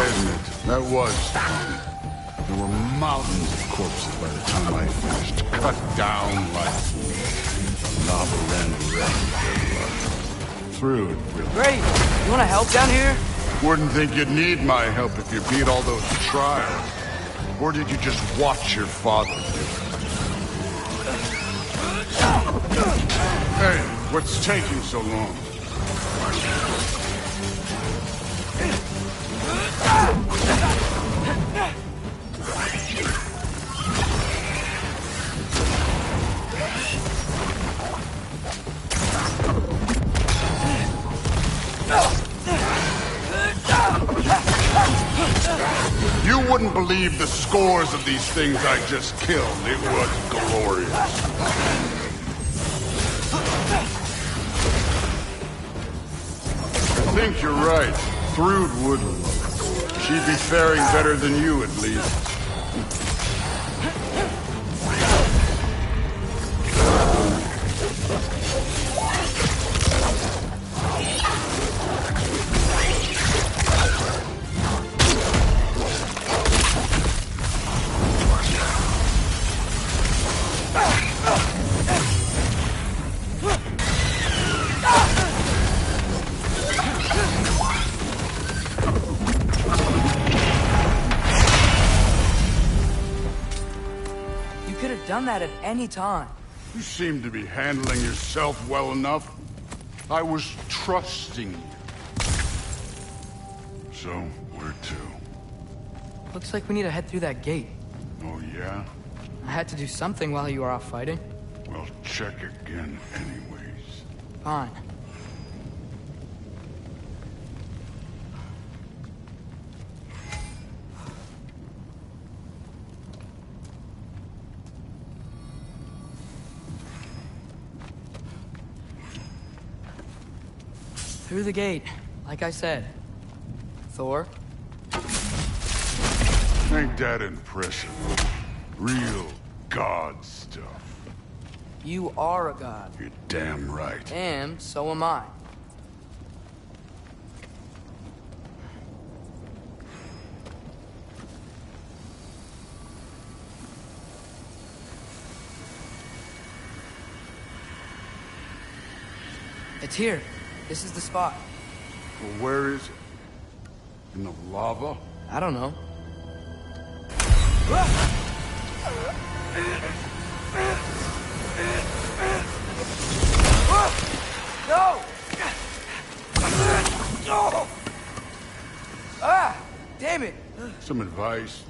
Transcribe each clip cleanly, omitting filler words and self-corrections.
admit, that was fun. There were mountains of corpses by the time I finished, cut down like lava ran red with their blood. Through it, really. Great! You wanna help down here? Wouldn't think you'd need my help if you beat all those trials. Or did you just watch your father do it? Hey, what's taking so long? You wouldn't believe the scores of these things I just killed. It was glorious. I think you're right. Thrud would. She'd be faring better than you, at least. Done that at any time. You seem to be handling yourself well enough. I was trusting you. So, where to? Looks like we need to head through that gate. Oh, yeah? I had to do something while you were off fighting. Well, check again anyways. Fine. Through the gate, like I said. Thor? Ain't that impressive? Real god stuff. You are a god. You're damn right. And so am I. It's here. This is the spot. Well, where is it? In the lava? I don't know. No! Ah! Damn it! Some advice.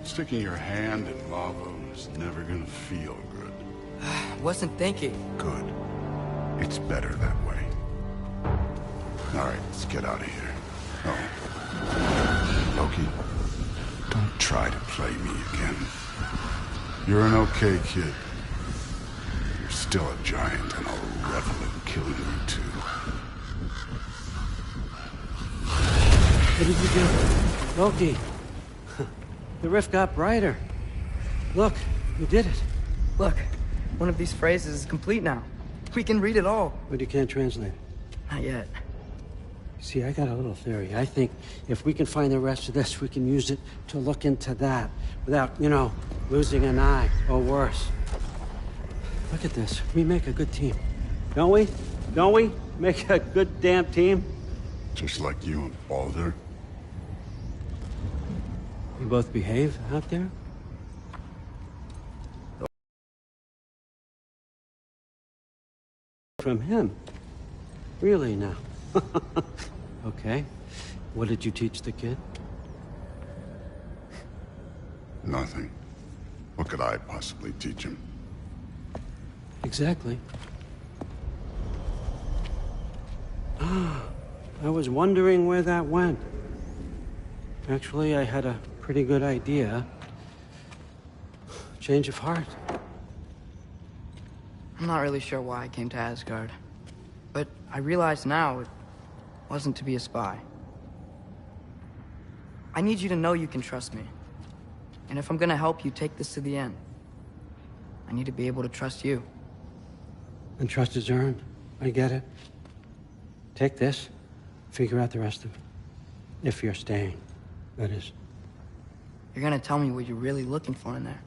Sticking your hand in lava is never gonna feel good. Wasn't thinking. Good. It's better that way. All right, let's get out of here. Oh. Loki, don't try to play me again. You're an okay kid. You're still a giant, and I'll revel in killing you too. What did you do? Loki. The rift got brighter. Look, you did it. Look, one of these phrases is complete now. We can read it all. But you can't translate. Not yet. See, I got a little theory. I think if we can find the rest of this, we can use it to look into that without, you know, losing an eye or worse. Look at this. We make a good team. Don't we? Don't we? Make a good damn team? Just like you and Baldur. We both behave out there? From him. Really now? Okay. What did you teach the kid? Nothing. What could I possibly teach him? Exactly. I was wondering where that went. Actually, I had a pretty good idea. Change of heart. I'm not really sure why I came to Asgard. But I realize now it wasn't to be a spy. I need you to know you can trust me. And if I'm gonna help you take this to the end, I need to be able to trust you. And trust is earned. I get it. Take this. Figure out the rest of it. If you're staying, that is. You're gonna tell me what you're really looking for in there.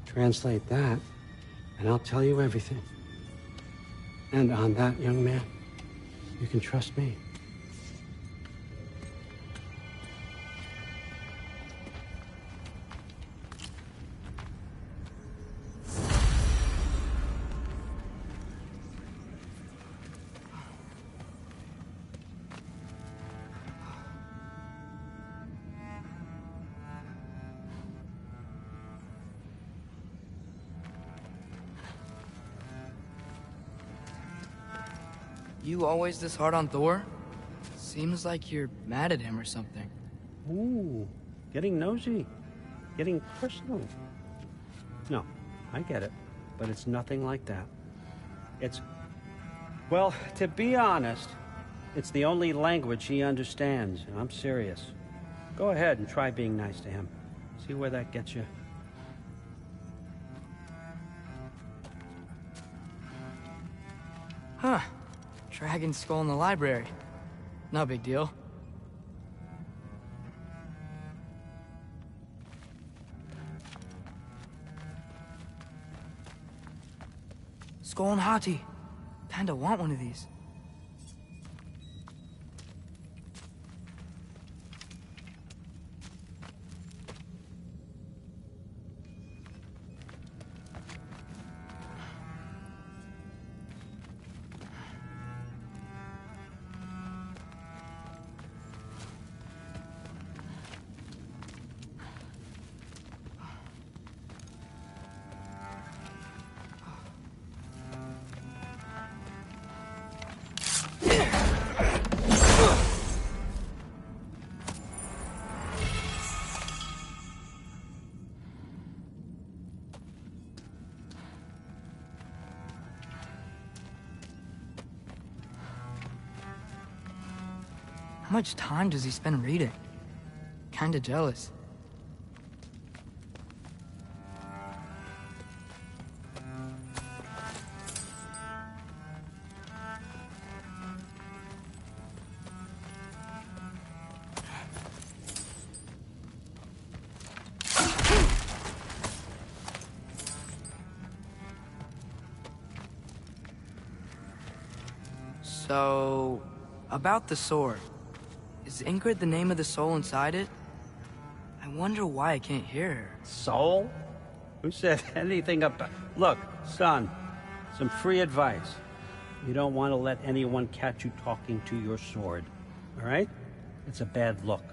Translate that, and I'll tell you everything. And on that, young man, you can trust me. You always this hard on Thor? Seems like you're mad at him or something. Ooh, getting nosy. Getting personal. No, I get it. But it's nothing like that. It's... Well, to be honest, it's the only language he understands, and I'm serious. Go ahead and try being nice to him. See where that gets you. Huh. Dragon skull in the library. No big deal. Skull and Hati. Kinda want one of these. How much time does he spend reading? Kinda jealous. So, about the sword. Is Ingrid the name of the soul inside it? I wonder why I can't hear her. Soul? Who said anything about... Look, son, some free advice. You don't want to let anyone catch you talking to your sword, all right? It's a bad look.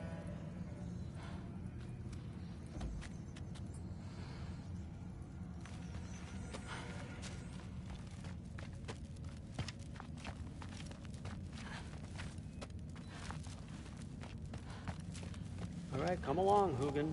All right, come along, Hugin.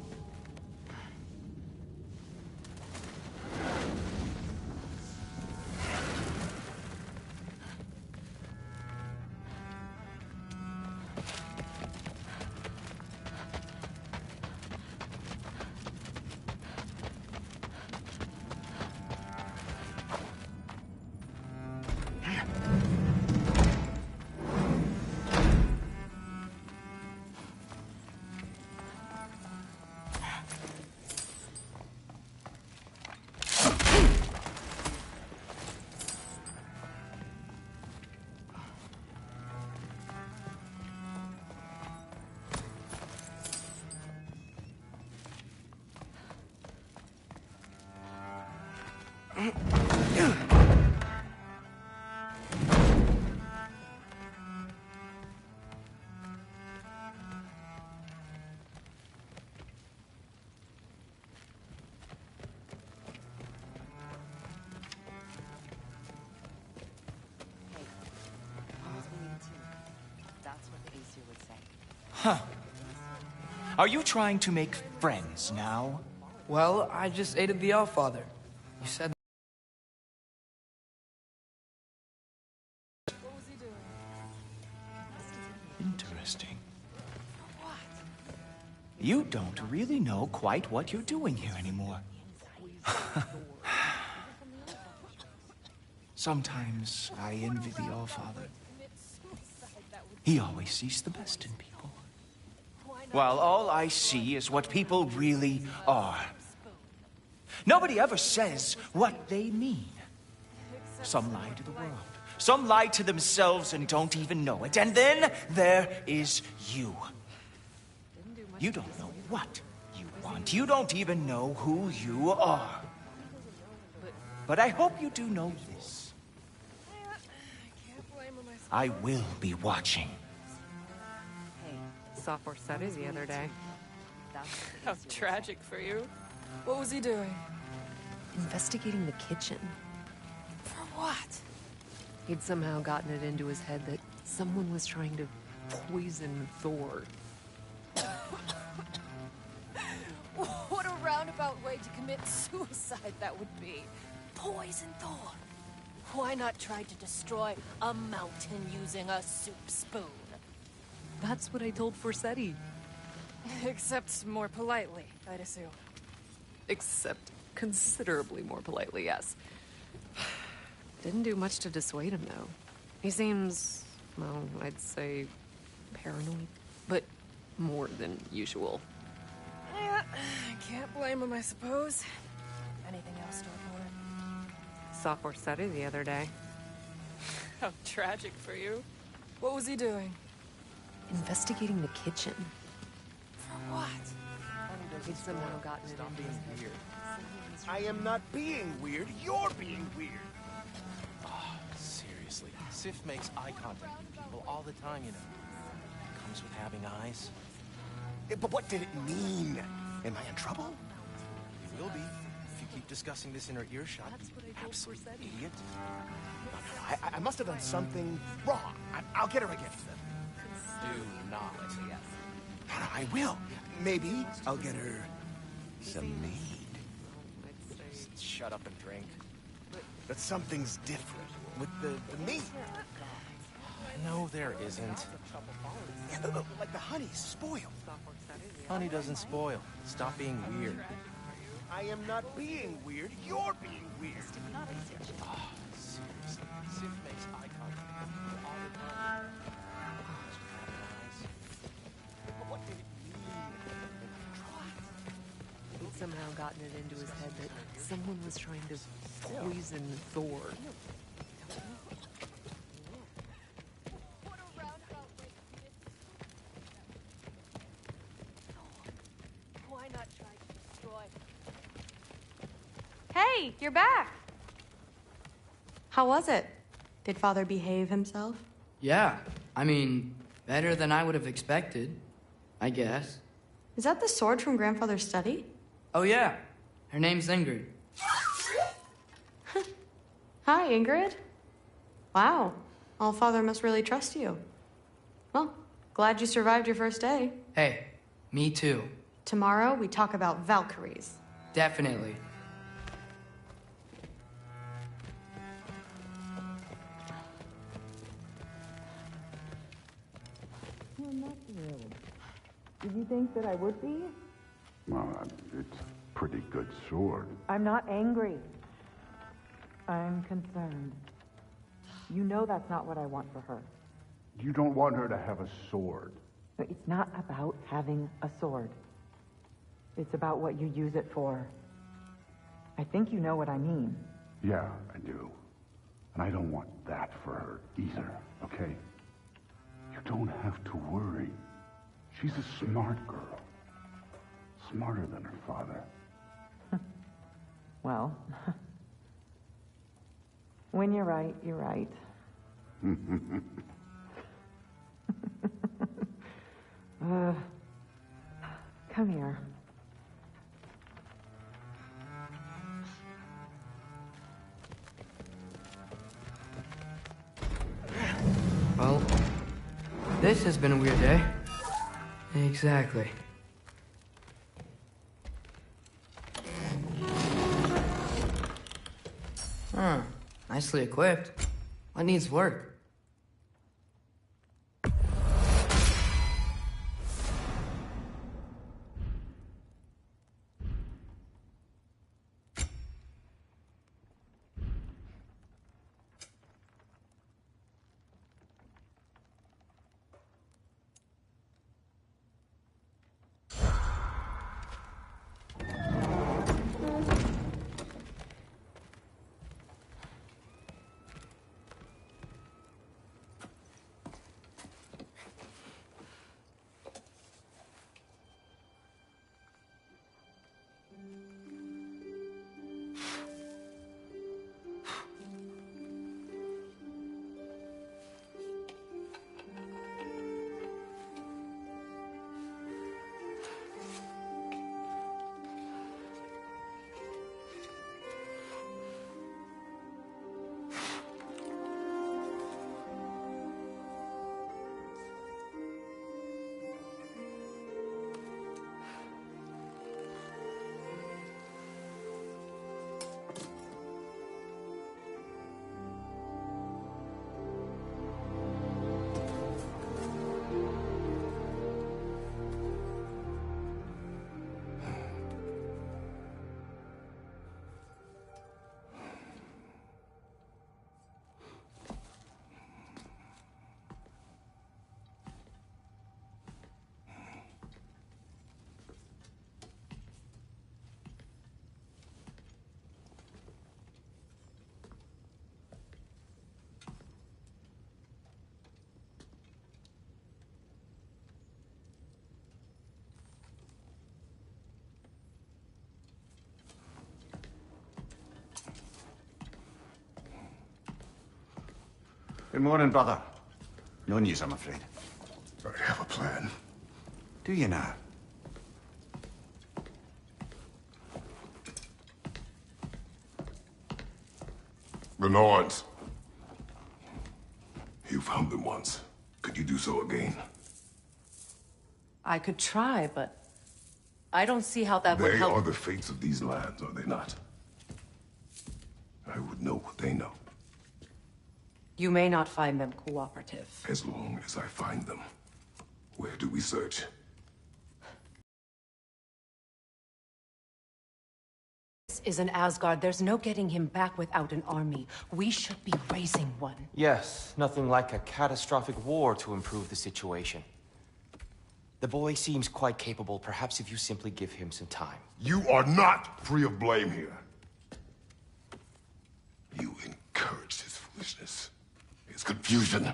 Huh. Are you trying to make friends now? Well, I just aided the Allfather. You said... Interesting. You don't really know quite what you're doing here anymore. Sometimes I envy the Allfather. He always sees the best in people. while all I see is what people really are. Nobody ever says what they mean. Some lie to the world. Some lie to themselves and don't even know it. And then there is you. You don't know what you want. You don't even know who you are. But I hope you do know this. I will be watching. Saw Forseti the other day. How tragic for you. What was he doing? Investigating the kitchen. For what? He'd somehow gotten it into his head that someone was trying to poison Thor. What a roundabout way to commit suicide that would be. Poison Thor. Why not try to destroy a mountain using a soup spoon? That's what I told Forseti. Except more politely, I'd assume. Except considerably more politely, yes. Didn't do much to dissuade him, though. He seems, well, I'd say paranoid, but more than usual. Yeah, can't blame him, I suppose. Anything else to report? Saw Forseti the other day. How tragic for you. What was he doing? Investigating the kitchen. For what? He'd somehow gotten it into his head. I am not being weird, you're being weird. Oh, seriously. Sif makes eye contact with people all the time, you know. Comes with having eyes. But what did it mean? Am I in trouble? You will be if you keep discussing this in her earshot. That's what I told Absolute Forseti. idiot. I must have done something wrong. I'll get her again. Do not. I will. Maybe I'll get her some mead. Shut up and drink. But something's different with the meat. No, there isn't. Yeah, like the honey's spoiled. Honey doesn't spoil. Stop being weird. I am not being weird, you're being weird. Oh, seriously. Sif makes eye contact with people all the time. But what did it mean? He'd somehow gotten it into his head that someone was trying to poison Thor. What a roundabout way to Why not try to destroy? Hey, you're back. How was it? Did Father behave himself? Yeah, I mean, better than I would have expected, I guess. Is that the sword from Grandfather's study? Oh yeah, her name's Ingrid. Hi, Ingrid. Wow, All-Father must really trust you. Well, glad you survived your first day. Hey, me too. Tomorrow, we talk about Valkyries. Definitely. Did you think that I would be? Well, it's a pretty good sword. I'm not angry. I'm concerned. You know that's not what I want for her. You don't want her to have a sword. But it's not about having a sword. It's about what you use it for. I think you know what I mean. Yeah, I do. And I don't want that for her either, okay? You don't have to worry. She's a smart girl. Smarter than her father. Well, when you're right, you're right. Come here. Well, this has been a weird day. Exactly. Huh. Nicely equipped. What needs work? Good morning, brother. No news, I'm afraid. I have a plan. Do you now? The Norns. You found them once. Could you do so again? I could try, but I don't see how that would They help. are the fates of these lands, are they not? I would know what they know, You may not find them cooperative. as long as I find them. Where do we search? This is an Asgard. There's no getting him back without an army. We should be raising one. Yes, nothing like a catastrophic war to improve the situation. The boy seems quite capable. Perhaps if you simply give him some time. You are not free of blame here. You encouraged his foolishness, his confusion.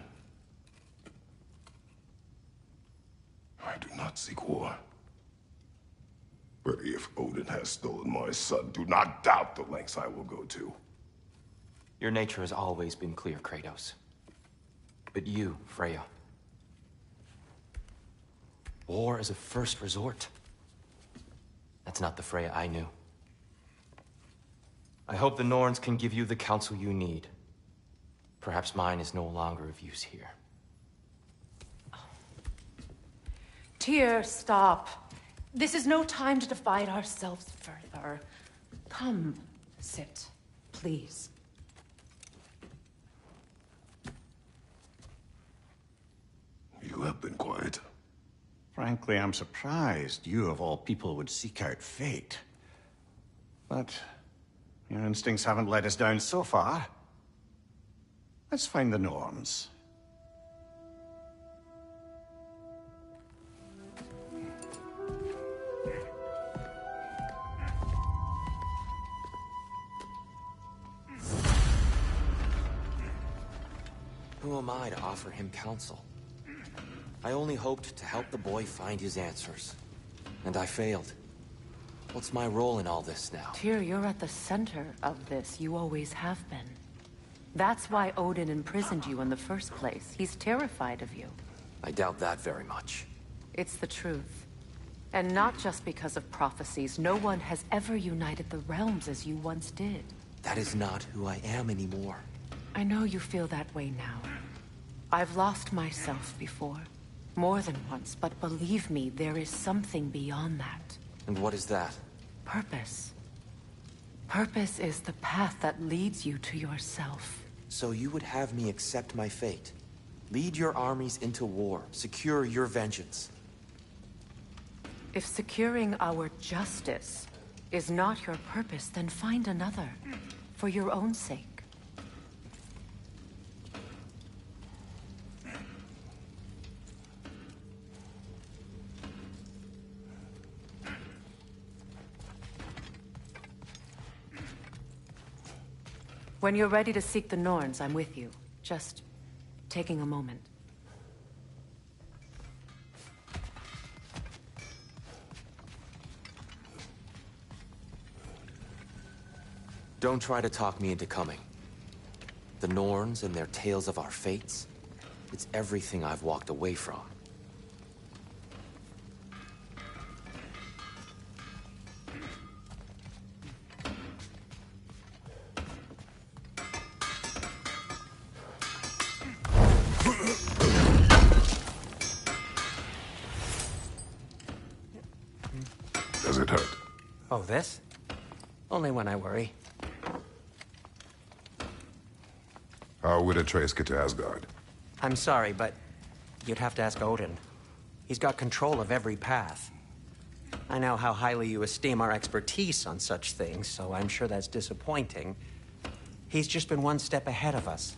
I do not seek war. But if Odin has stolen my son, do not doubt the lengths I will go to. Your nature has always been clear, Kratos. But you, Freya. War is a first resort. That's not the Freya I knew. I hope the Norns can give you the counsel you need. Perhaps mine is no longer of use here. Tyr, stop. This is no time to divide ourselves further. Come, sit, please. You have been quiet. Frankly, I'm surprised you, of all people, would seek out fate. But your instincts haven't let us down so far. Let's find the Norns. Who am I to offer him counsel? I only hoped to help the boy find his answers. And I failed. What's my role in all this now? Tyr, you're at the center of this. You always have been. That's why Odin imprisoned you in the first place. He's terrified of you. I doubt that very much. It's the truth. And not just because of prophecies. No one has ever united the realms as you once did. That is not who I am anymore. I know you feel that way now. I've lost myself before. More than once, but believe me, there is something beyond that. And what is that? Purpose. Purpose is the path that leads you to yourself. So you would have me accept my fate? Lead your armies into war, secure your vengeance. If securing our justice is not your purpose, then find another. For your own sake. When you're ready to seek the Norns, I'm with you. Just taking a moment. Don't try to talk me into coming. The Norns and their tales of our fates, it's everything I've walked away from. Does it hurt? Oh, this? Only when I worry. How would Atreus get to Asgard? I'm sorry, but you'd have to ask Odin. He's got control of every path. I know how highly you esteem our expertise on such things, so I'm sure that's disappointing. He's just been one step ahead of us.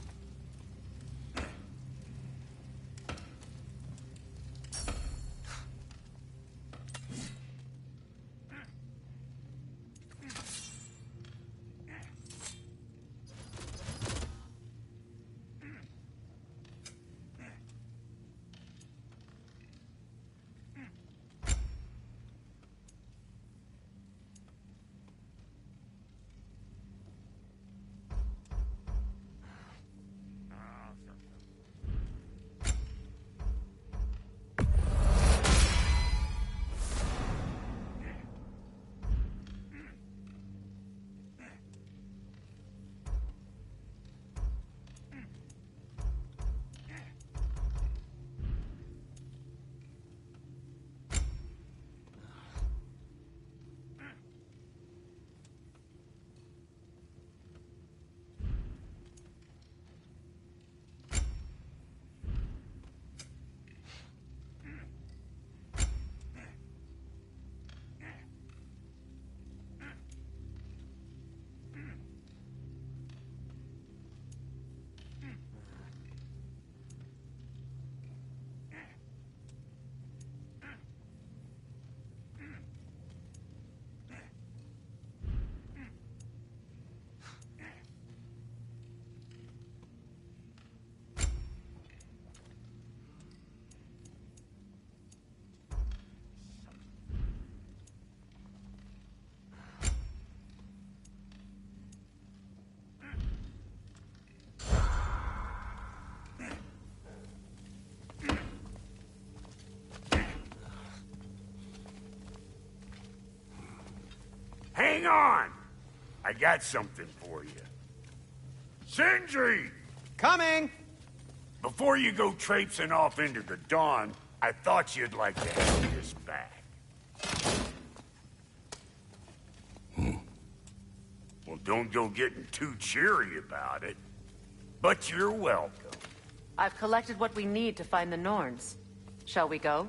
Hang on! I got something for you. Sindri! Coming! Before you go traipsing off into the dawn, I thought you'd like to have this back. Well, don't go getting too cheery about it. But you're welcome. I've collected what we need to find the Norns. Shall we go?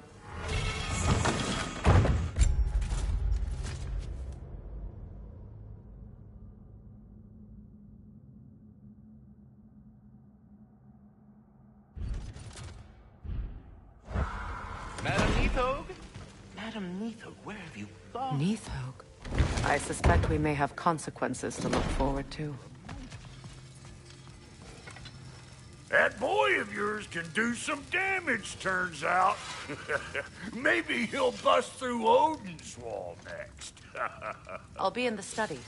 Madam Neathog? Madam Neathog, where have you gone? Neathog? I suspect we may have consequences to look forward to. That boy of yours can do some damage, turns out. Maybe he'll bust through Odin's wall next. I'll be in the study.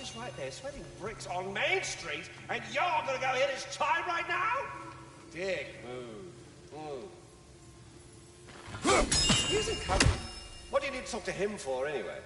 Is right there, sweating bricks on Main Street, and you're gonna go hit his time right now? Dick, move. He isn't coming. What do you need to talk to him for, anyway?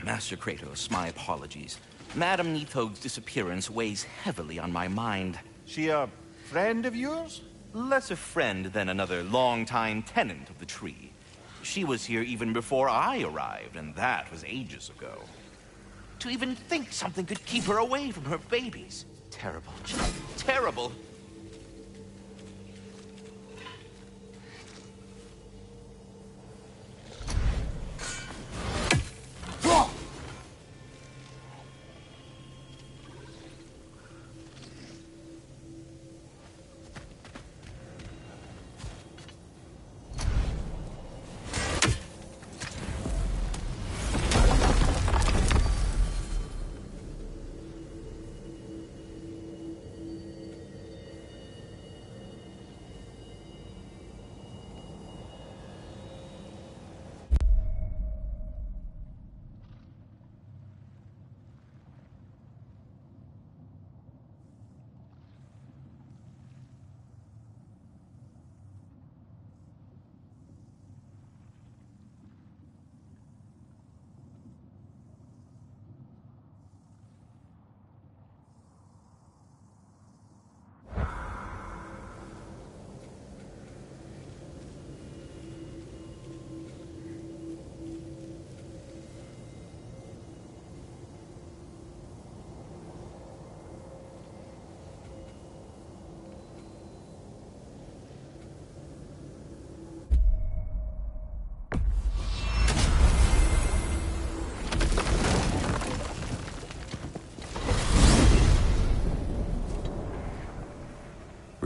Master Kratos, my apologies. Madam Neathog's disappearance weighs heavily on my mind. She a friend of yours? Less a friend than another longtime tenant of the tree. She was here even before I arrived, and that was ages ago. To even think something could keep her away from her babies. Terrible, just terrible.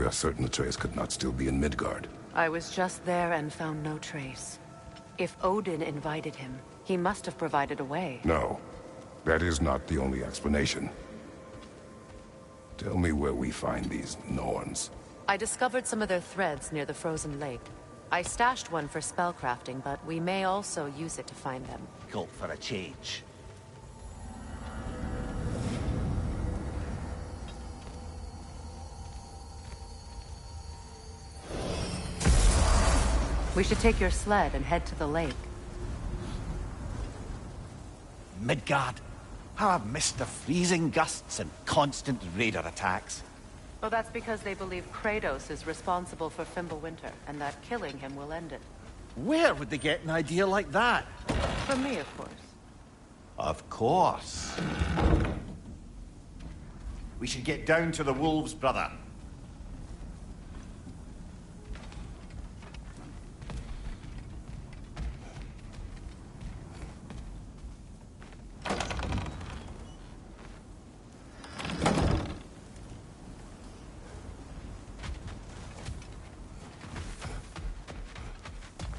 We are certain Atreus could not still be in Midgard. I was just there and found no trace. If Odin invited him, he must have provided a way. No, that is not the only explanation. Tell me where we find these Norns. I discovered some of their threads near the frozen lake. I stashed one for spellcrafting, but we may also use it to find them. Call for a change. We should take your sled and head to the lake. Midgard. How I've missed the freezing gusts and constant raider attacks. Oh, that's because they believe Kratos is responsible for Fimbulwinter, and that killing him will end it. Where would they get an idea like that? From me, of course. Of course. We should get down to the wolves, brother.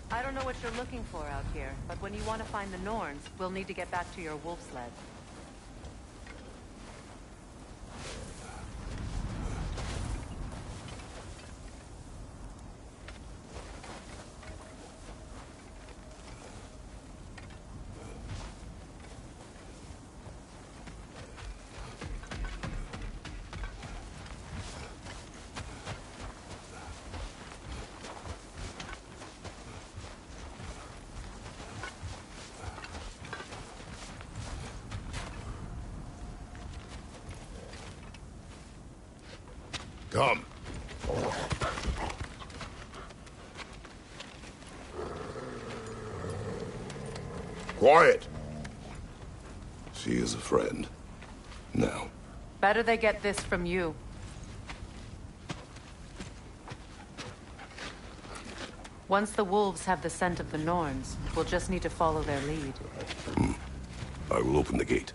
I don't know what you're looking for out here, but when you want to find the Norns, we'll need to get back to your wolf sled. Come. Quiet. She is a friend. Now. Better they get this from you. Once the wolves have the scent of the Norns, we'll just need to follow their lead. I will open the gate.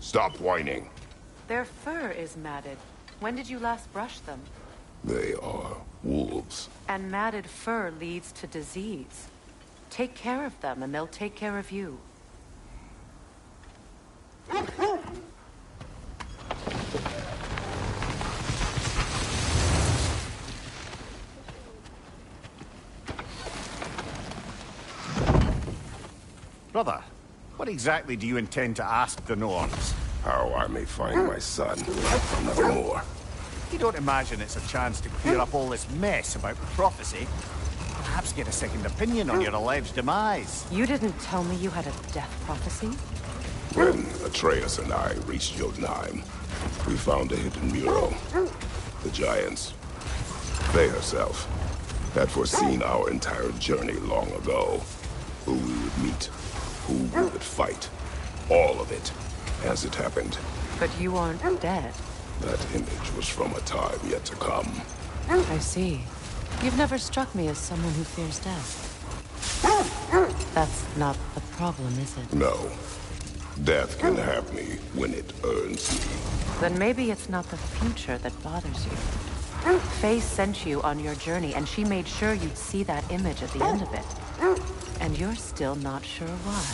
Stop whining. Their fur is matted. When did you last brush them? They are wolves. And matted fur leads to disease. Take care of them, and they'll take care of you. Brother, what exactly do you intend to ask the Norns? How I may find my son, nothing more. You don't imagine it's a chance to clear up all this mess about prophecy? Perhaps get a second opinion on your alleged demise. You didn't tell me you had a death prophecy? When Atreus and I reached Jotunheim, we found a hidden mural. The Giants, they herself, had foreseen our entire journey long ago. Who we would meet, who we would fight. All of it, as it happened. But you aren't dead. That image was from a time yet to come. I see. You've never struck me as someone who fears death. That's not the problem, is it? No. Death can have me when it earns me. Then maybe it's not the future that bothers you. Faye sent you on your journey, and she made sure you'd see that image at the end of it. And you're still not sure why.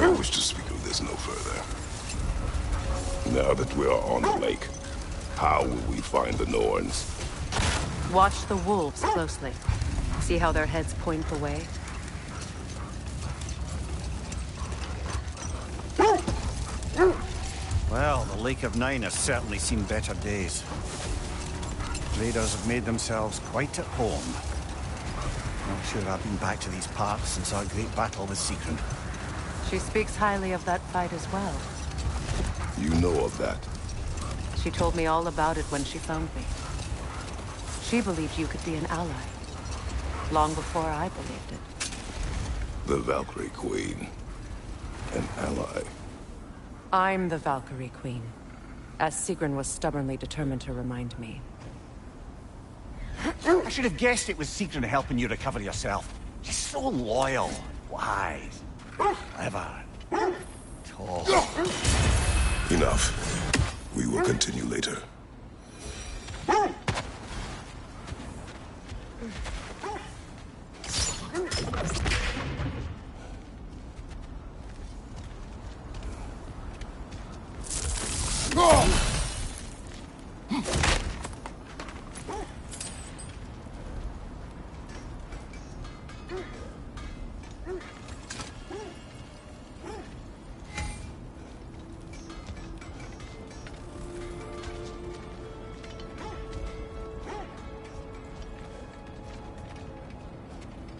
I wish to speak of this no further. Now that we are on the lake, how will we find the Norns? Watch the wolves closely. See how their heads point the way? Well, the Lake of Nine has certainly seen better days. Raiders have made themselves quite at home. Not sure I've been back to these parts since our great battle with Sigrun. She speaks highly of that fight as well. You know of that? She told me all about it when she found me. She believed you could be an ally. Long before I believed it. The Valkyrie Queen. An ally. I'm the Valkyrie Queen, as Sigrun was stubbornly determined to remind me. I should have guessed it was Sigrun helping you recover yourself. She's so loyal, wise, clever, tall. Enough. We will continue later.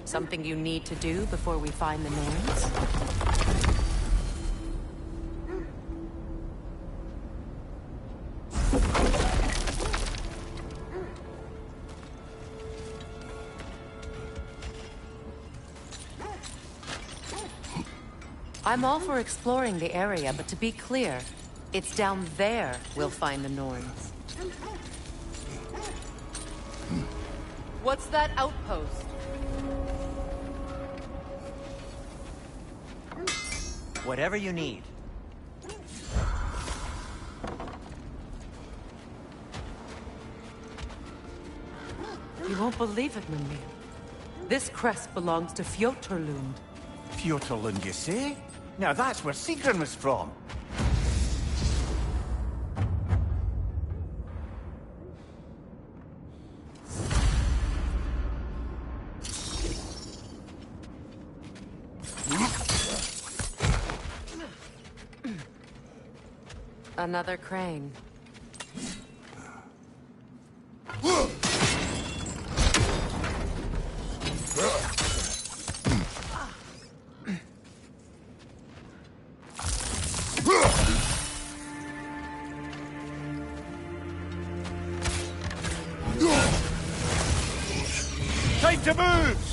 Something you need to do before we find the Norns? I'm all for exploring the area, but to be clear, it's down there we'll find the Norns. What's that outpost? Whatever you need. You won't believe it, Mimir. This crest belongs to Fjoturlund. Fjoturlund, you say? Now that's where Sigrun was from. Another crane. Time to move!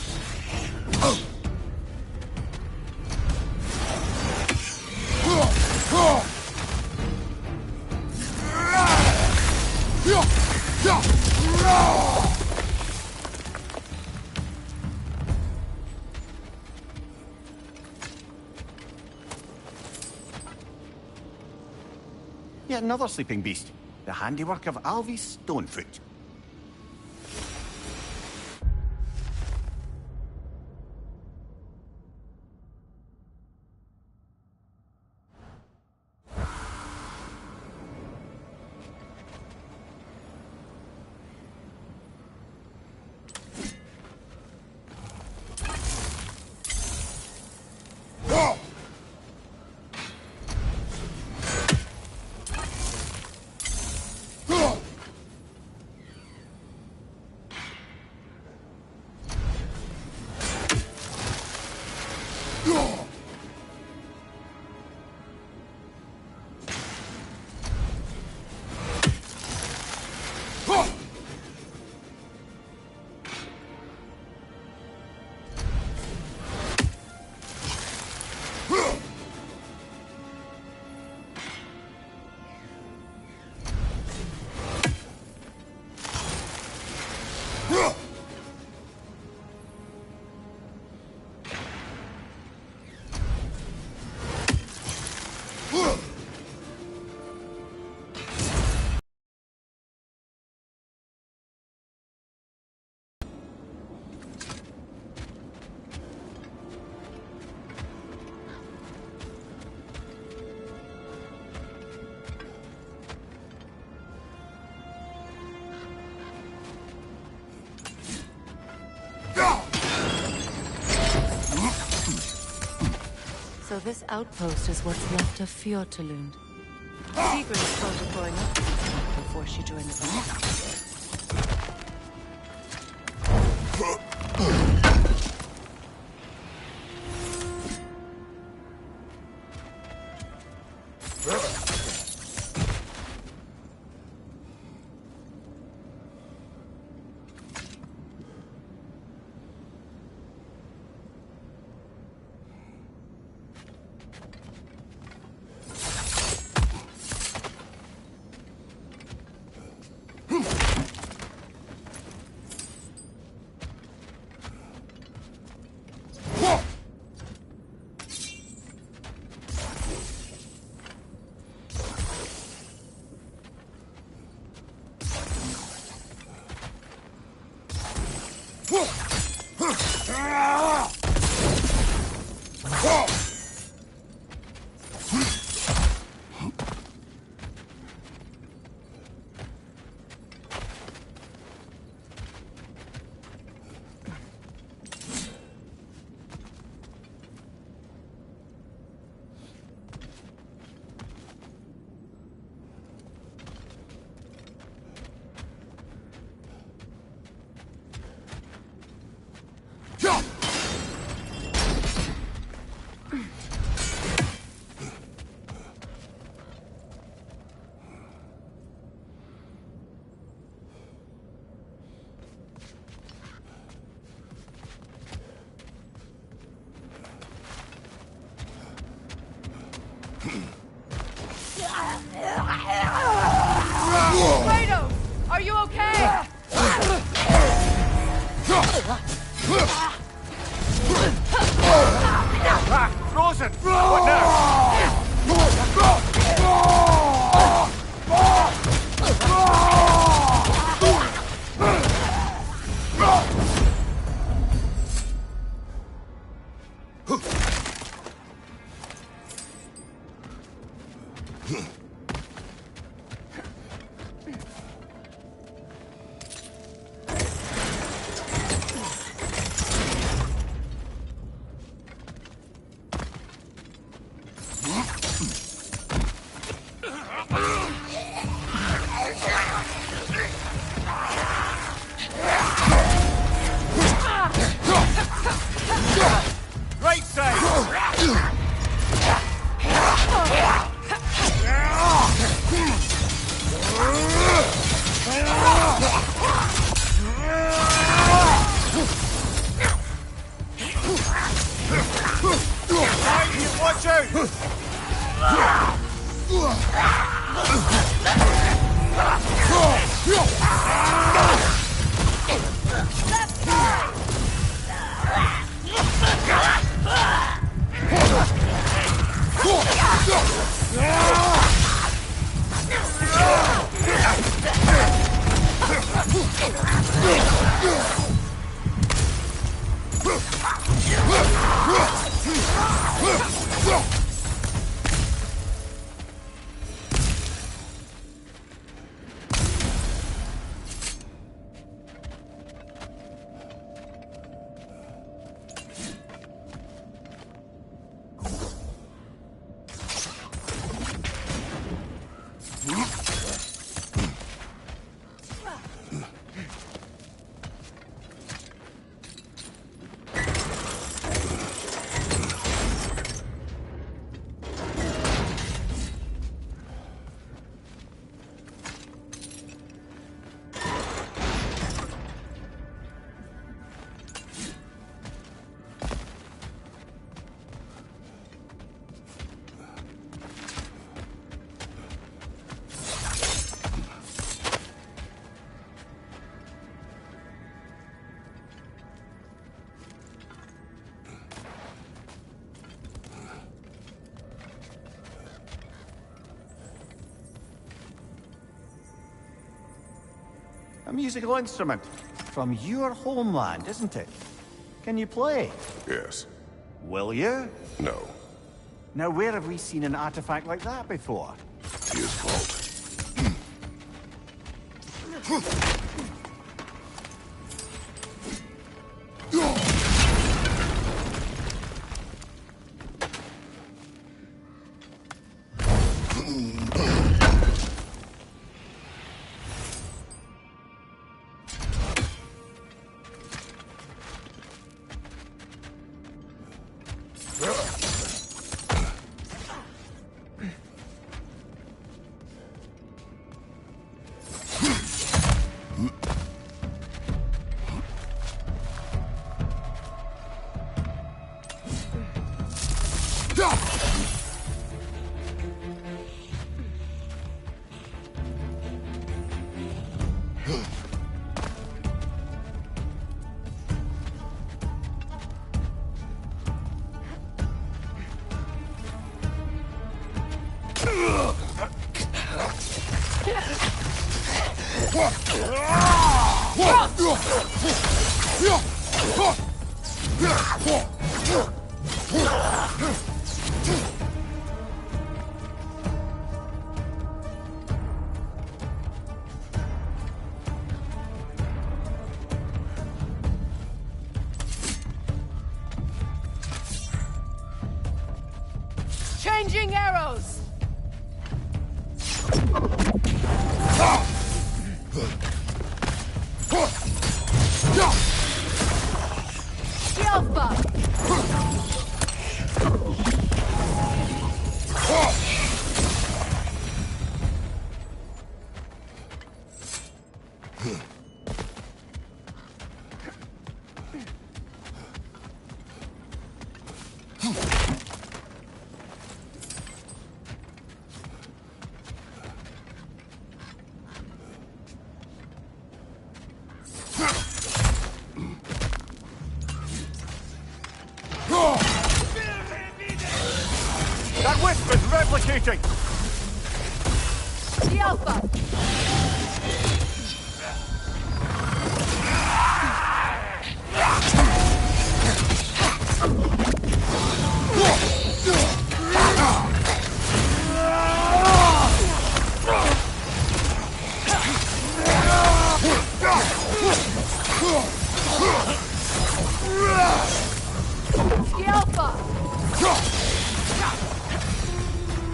Yet another sleeping beast. The handiwork of Alvi Stonefoot. So this outpost is what's left of Fjortulund. Sigrid spoke of going up before she joined the band. Kratos, are you okay? Frozen! What now? Right side! Watch out! A musical instrument from your homeland, isn't it? Can you play? Yes. Will you? No. Now, where have we seen an artifact like that before? His fault. Changing arrows! Alpha! That wisp is replicating! The Alpha!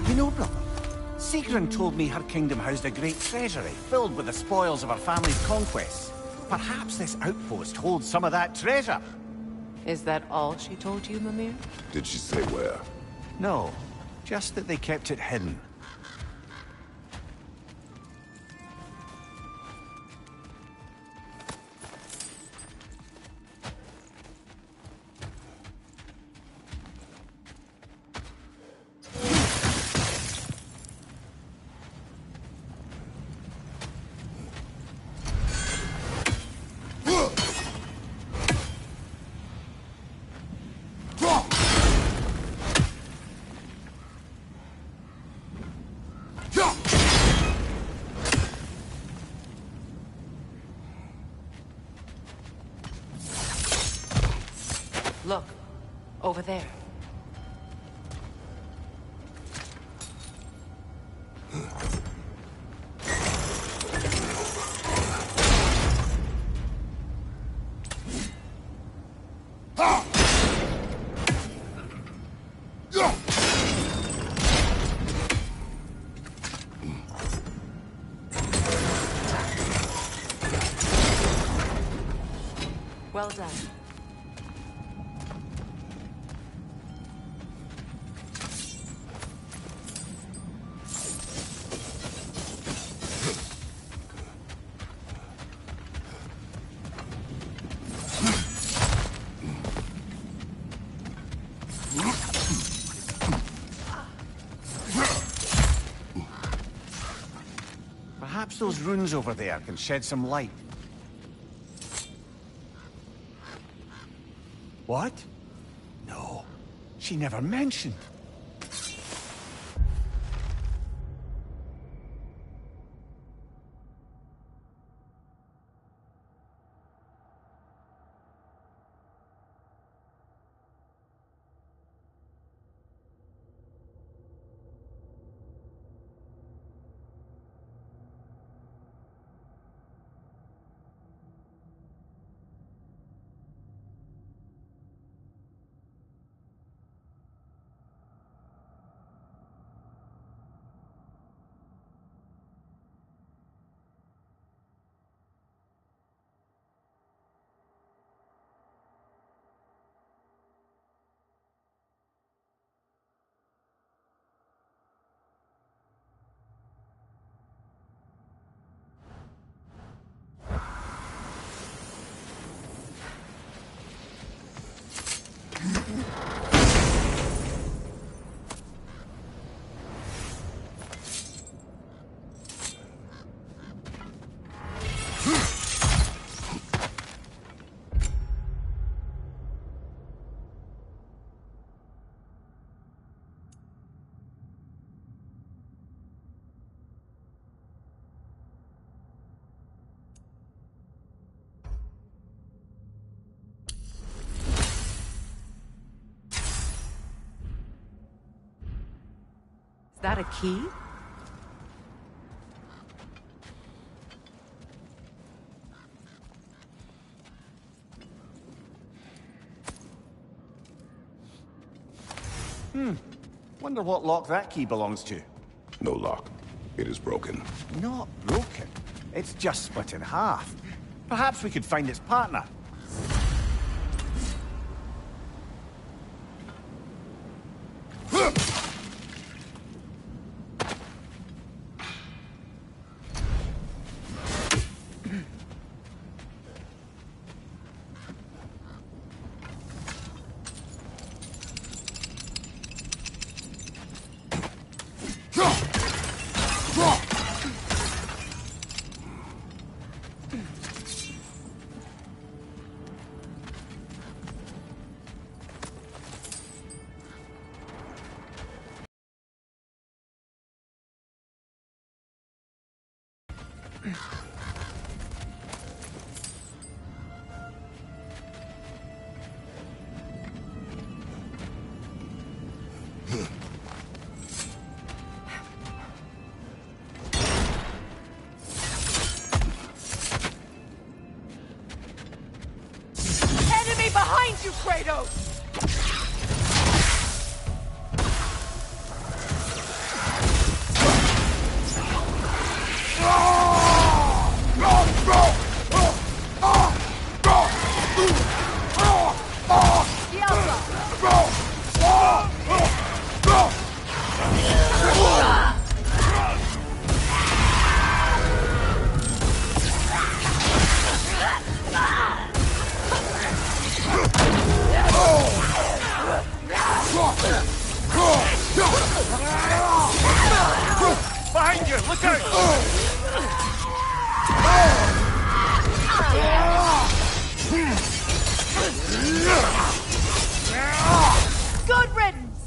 You know, brother, Sigrun told me her kingdom housed a great treasury filled with the spoils of her family's conquests. Perhaps this outpost holds some of that treasure. Is that all she told you, Mimir? Did she say where? No, just that they kept it hidden. Look, over there. Well done. Perhaps those runes over there can shed some light. What? No, she never mentioned. that a key? Wonder what lock that key belongs to. No lock. It is broken. Not broken. It's just split in half. Perhaps we could find its partner. Enemy behind you, Kratos! Behind you! Look out! Good riddance!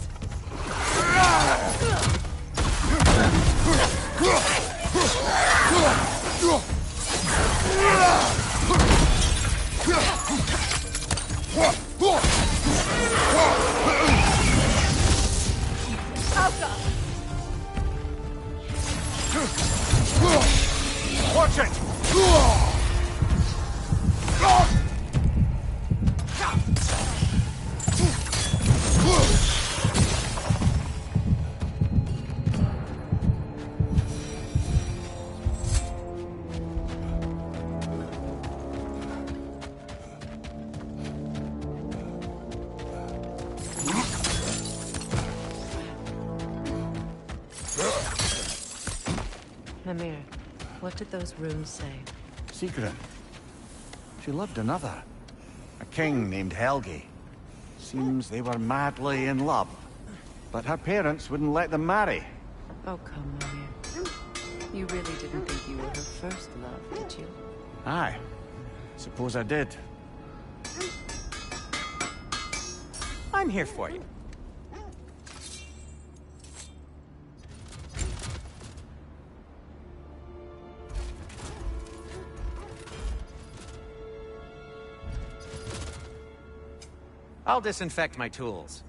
Watch it! Mimir, what did those runes say? Sigrun. She loved another. A king named Helgi. Seems they were madly in love. But her parents wouldn't let them marry. Oh, come, Mimir. You really didn't think you were her first love, did you? Aye. Suppose I did. I'm here for you. I'll disinfect my tools.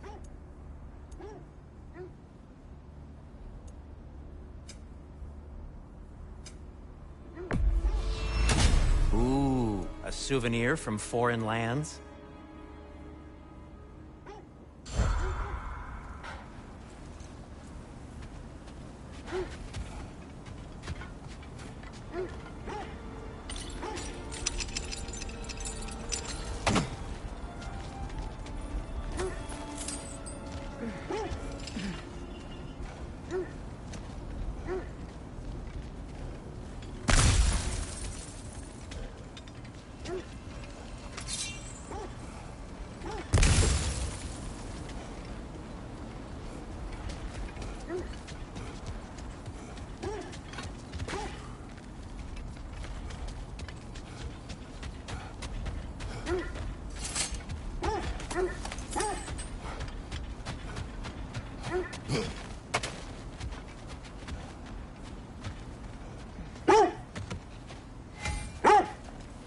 Ooh, a souvenir from foreign lands?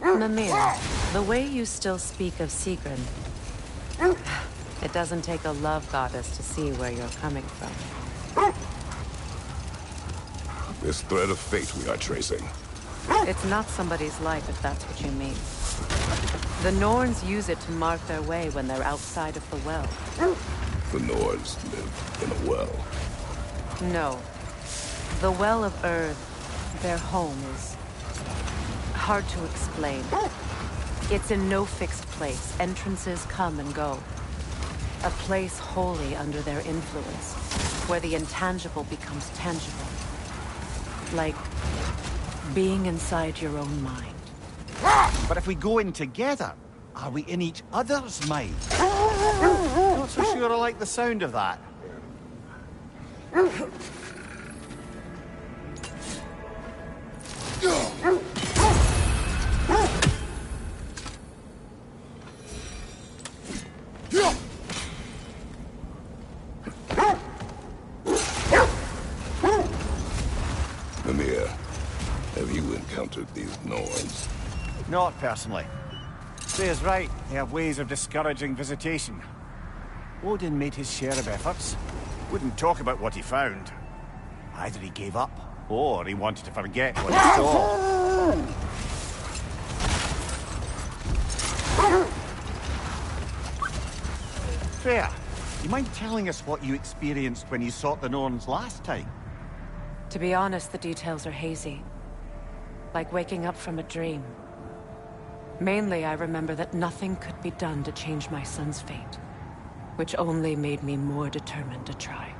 Mimir, the way you still speak of Sigrun, it doesn't take a love goddess to see where you're coming from. this thread of fate we are tracing? It's not somebody's life, if that's what you mean. The Norns use it to mark their way when they're outside of the well. The Norns live in a well. No. The Well of Earth, their home, is hard to explain. It's in no fixed place. Entrances come and go. A place wholly under their influence, where the intangible becomes tangible. Like being inside your own mind. But if we go in together, are we in each other's mind? Not so sure I like the sound of that. Mimir, have you encountered these Norns? Not personally. Freya's right. They have ways of discouraging visitation. Odin made his share of efforts. Wouldn't talk about what he found. Either he gave up, or he wanted to forget what he saw. Freya, you mind telling us what you experienced when you sought the Norns last time? To be honest, the details are hazy. Like waking up from a dream. Mainly, I remember that nothing could be done to change my son's fate, which only made me more determined to try.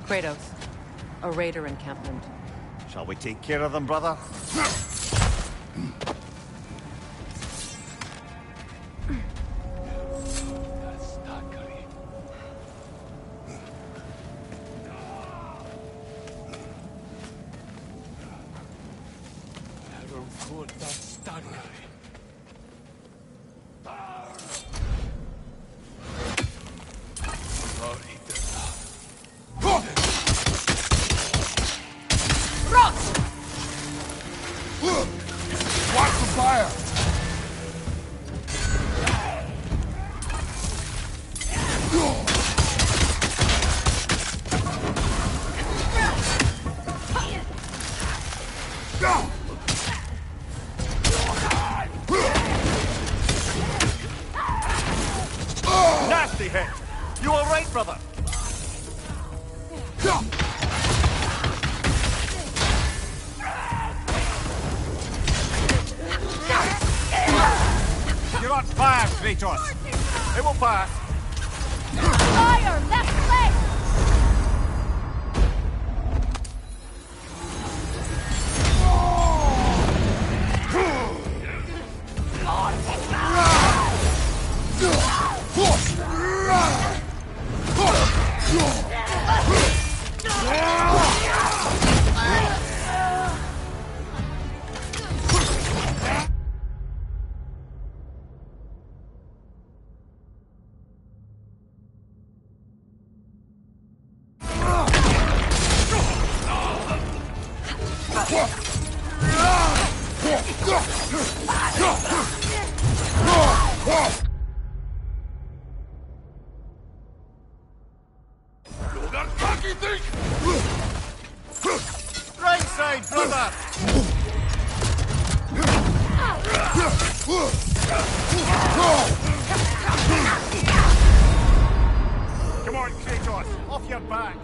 Kratos, a raider encampment. Shall we take care of them, brother? Watch the fire! Nasty hit! You all right, brother? You're on fire, Kratos! It will pass! Fire! Left leg! Right side, brother! Come on, Kratos! Off your back!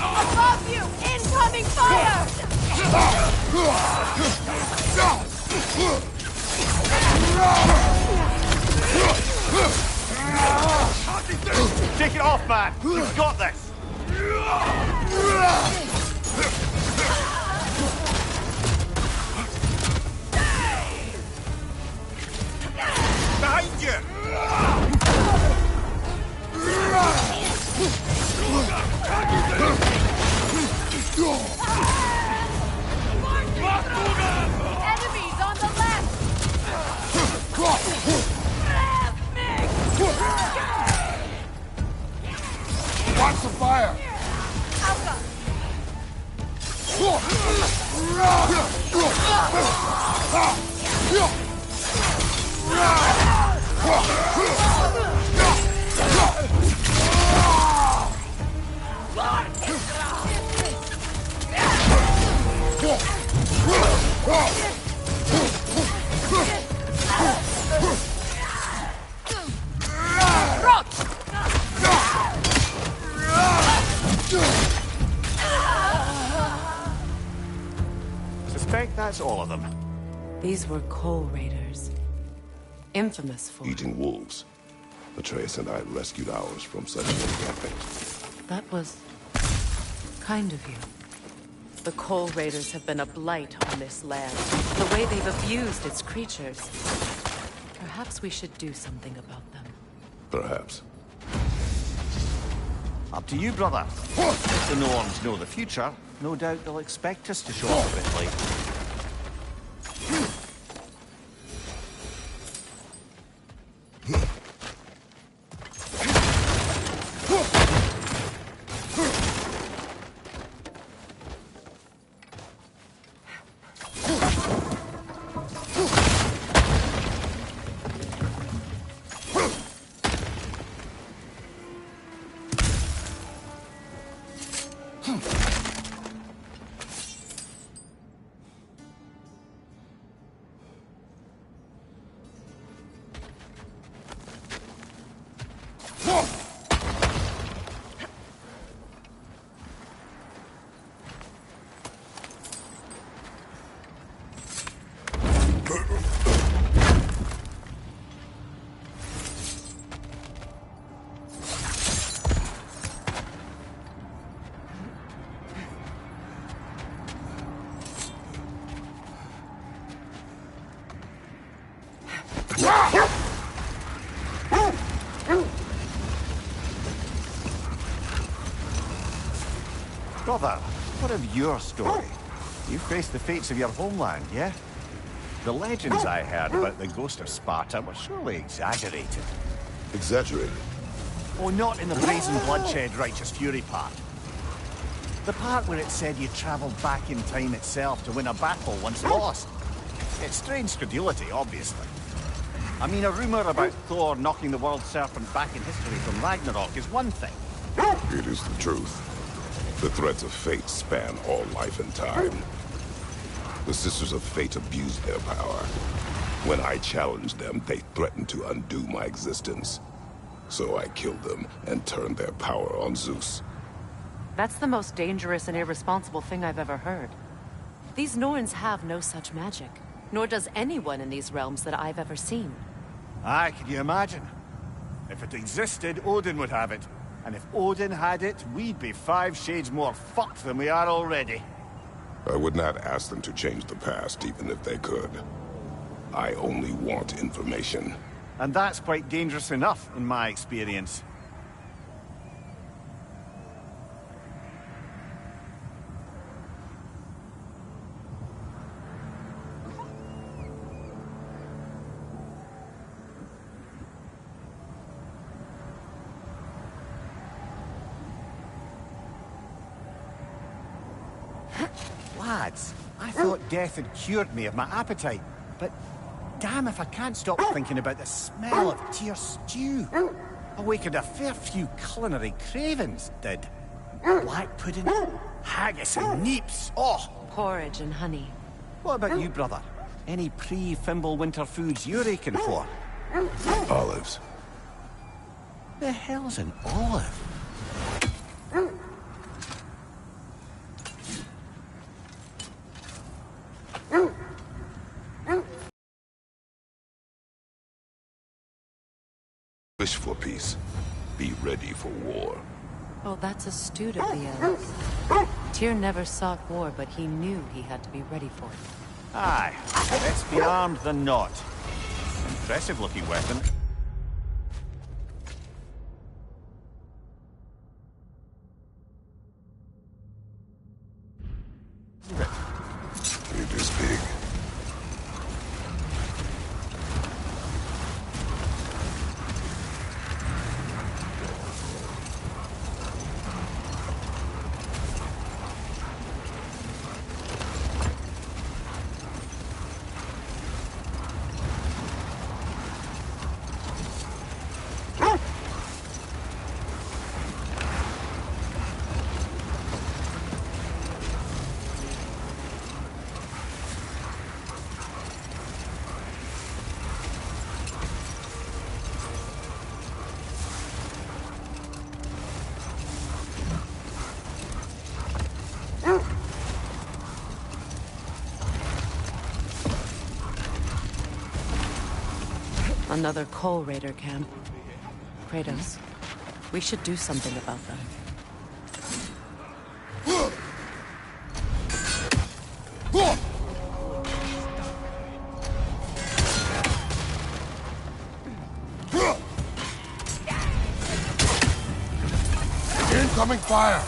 Above you! Incoming fire! Take it off, man! You've got this! Watch the fire! Suspect that's all of them. These were coal raiders. Infamous for... Eating wolves. Atreus and I rescued ours from such encampment. That was... kind of you. The coal raiders have been a blight on this land. The way they've abused its creatures. Perhaps we should do something about them. Perhaps. Up to you, brother. If the Norns know the future, no doubt they'll expect us to show up a bit late. Brother, what of your story? You faced the fates of your homeland, yeah? The legends I heard about the ghost of Sparta were surely exaggerated. Exaggerated? Oh, not in the brazen bloodshed righteous fury part. The part where it said you travelled back in time itself to win a battle once lost. It's strange credulity, obviously. I mean, a rumour about Thor knocking the world serpent back in history from Ragnarok is one thing. It is the truth. The threads of fate span all life and time. The Sisters of Fate abused their power. When I challenged them, they threatened to undo my existence. So I killed them and turned their power on Zeus. That's the most dangerous and irresponsible thing I've ever heard. These Norns have no such magic, nor does anyone in these realms that I've ever seen. Aye, can you imagine? If it existed, Odin would have it. And if Odin had it, we'd be 5 shades more fucked than we are already. I would not ask them to change the past, even if they could. I only want information. And that's quite dangerous enough, in my experience. Lads, I thought death had cured me of my appetite, but damn if I can't stop thinking about the smell of Tyr stew. Awakened a fair few culinary cravings, did. Black pudding, haggis and neeps, oh! Porridge and honey. What about you, brother? Any pre-Fimble winter foods you're aching for? Olives. The hell's an olive? Wish for peace. Be ready for war. Oh, that's astute of the elves. Tyr never sought war, but he knew he had to be ready for it. Aye, let's be armed than not. Impressive looking weapon. It is big. Another Coal Raider camp. Kratos, we should do something about them. Incoming fire!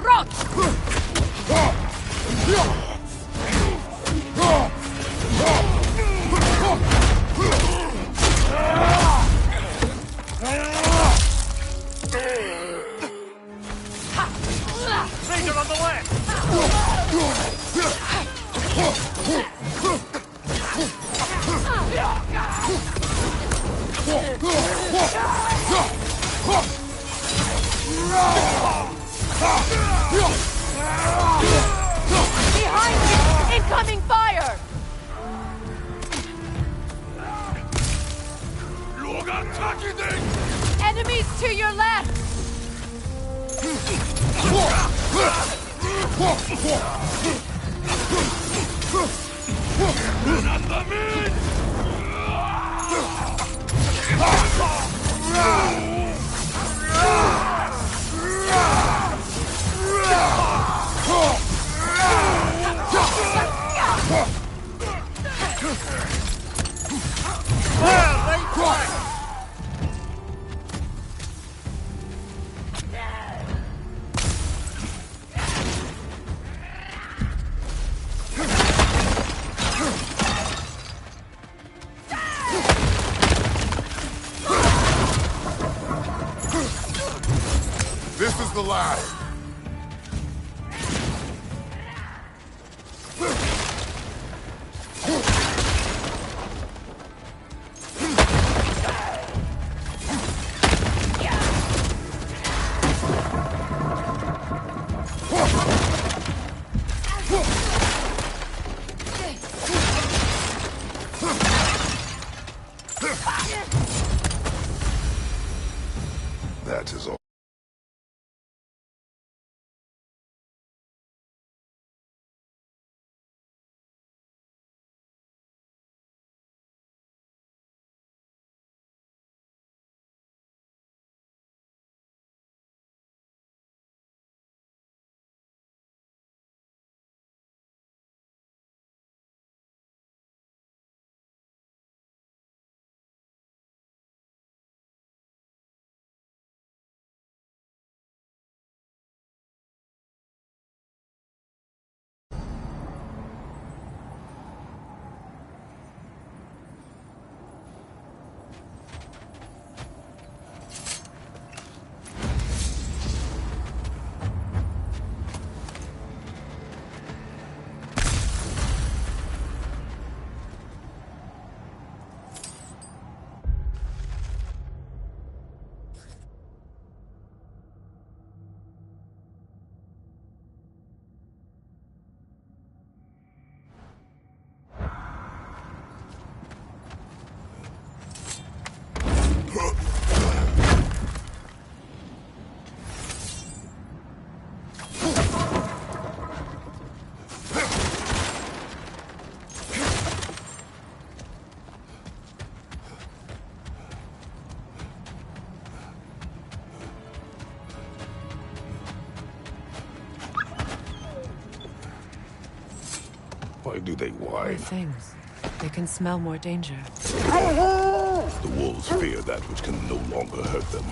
Run! Raider on the left! Behind you! Incoming fire! Enemies to your left! This is the last. That is all. Why do they Poor whine? things. They can smell more danger. The wolves fear that which can no longer hurt them.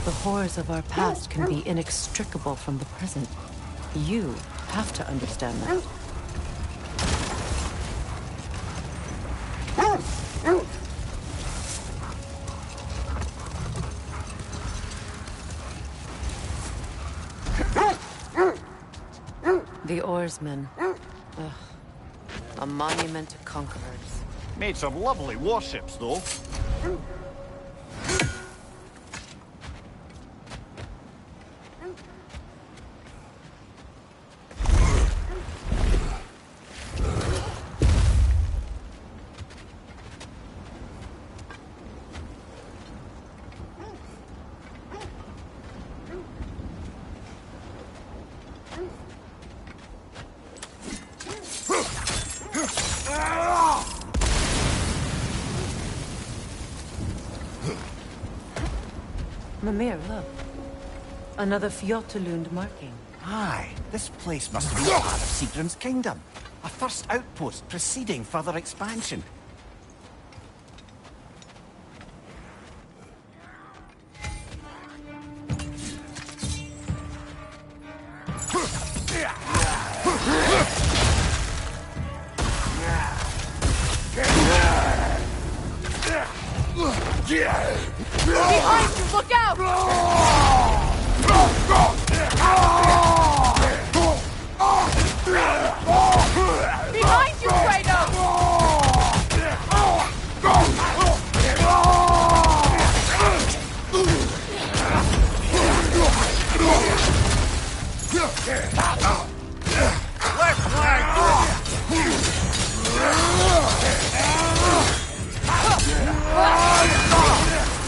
The horrors of our past can be inextricable from the present. You have to understand that. The oarsmen. Ugh. A monument to conquerors. Made some lovely warships, though. Mimir, look. Another Fjotalund marking. Aye, this place must be part of Sigrun's kingdom. A first outpost preceding further expansion. Behind you, look out! Behind you, Kratos!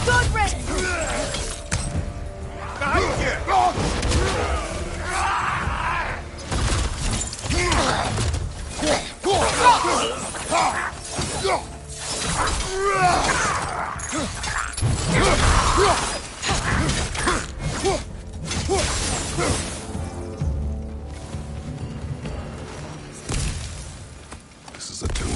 Good riddance! This is a tomb.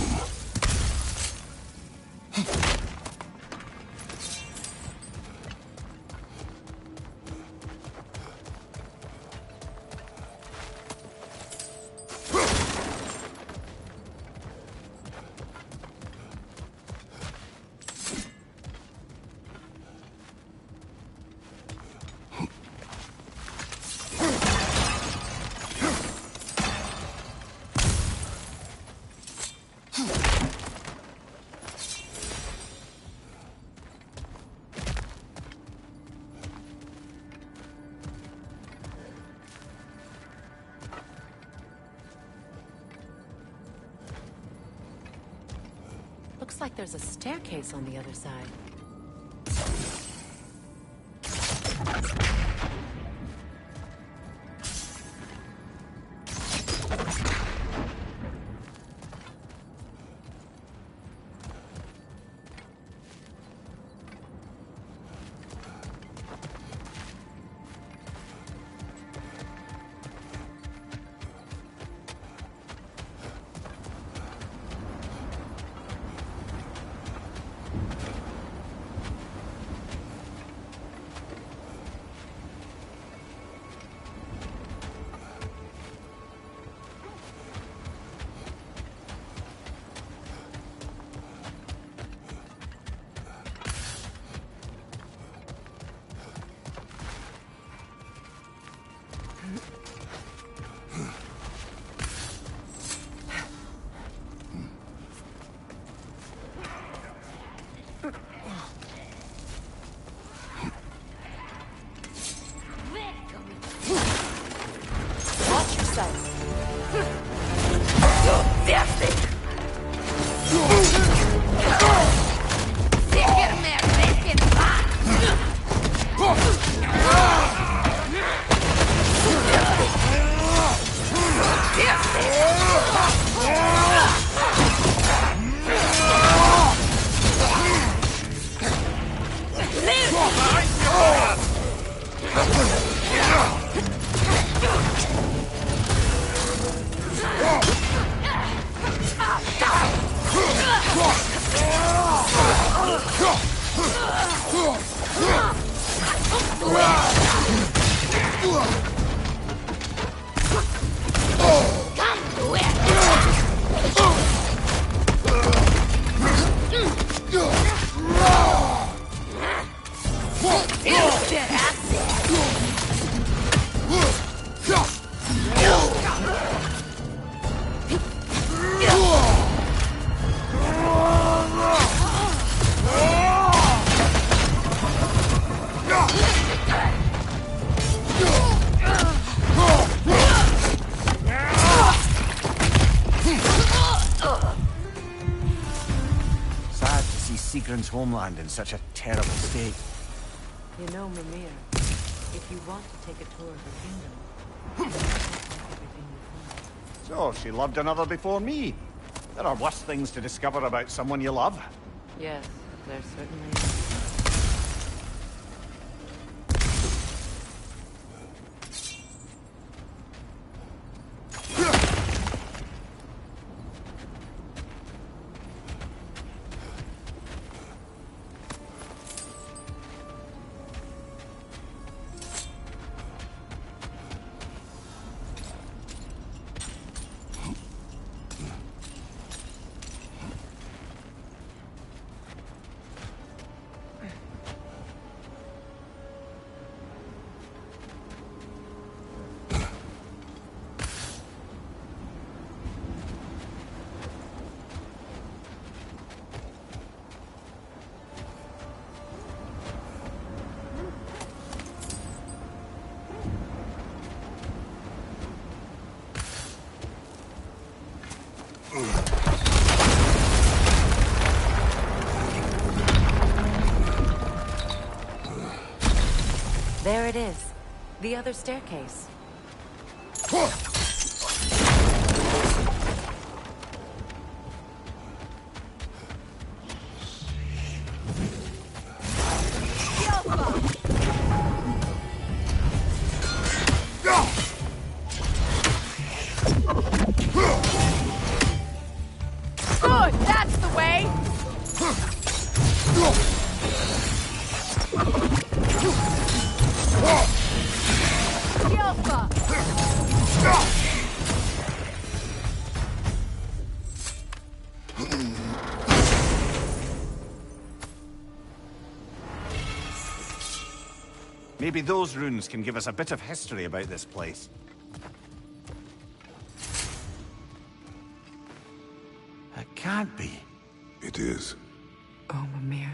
Looks like there's a staircase on the other side. Watch yourself. Sigrun's homeland in such a terrible state. You know, Mimir, if you want to take a tour of her kingdom, everything you find. So, she loved another before me. There are worse things to discover about someone you love. Yes, there certainly is. There it is. The other staircase. Good, that's the way! Alpha! Maybe those runes can give us a bit of history about this place. It can't be. It is. Oh, Mimir.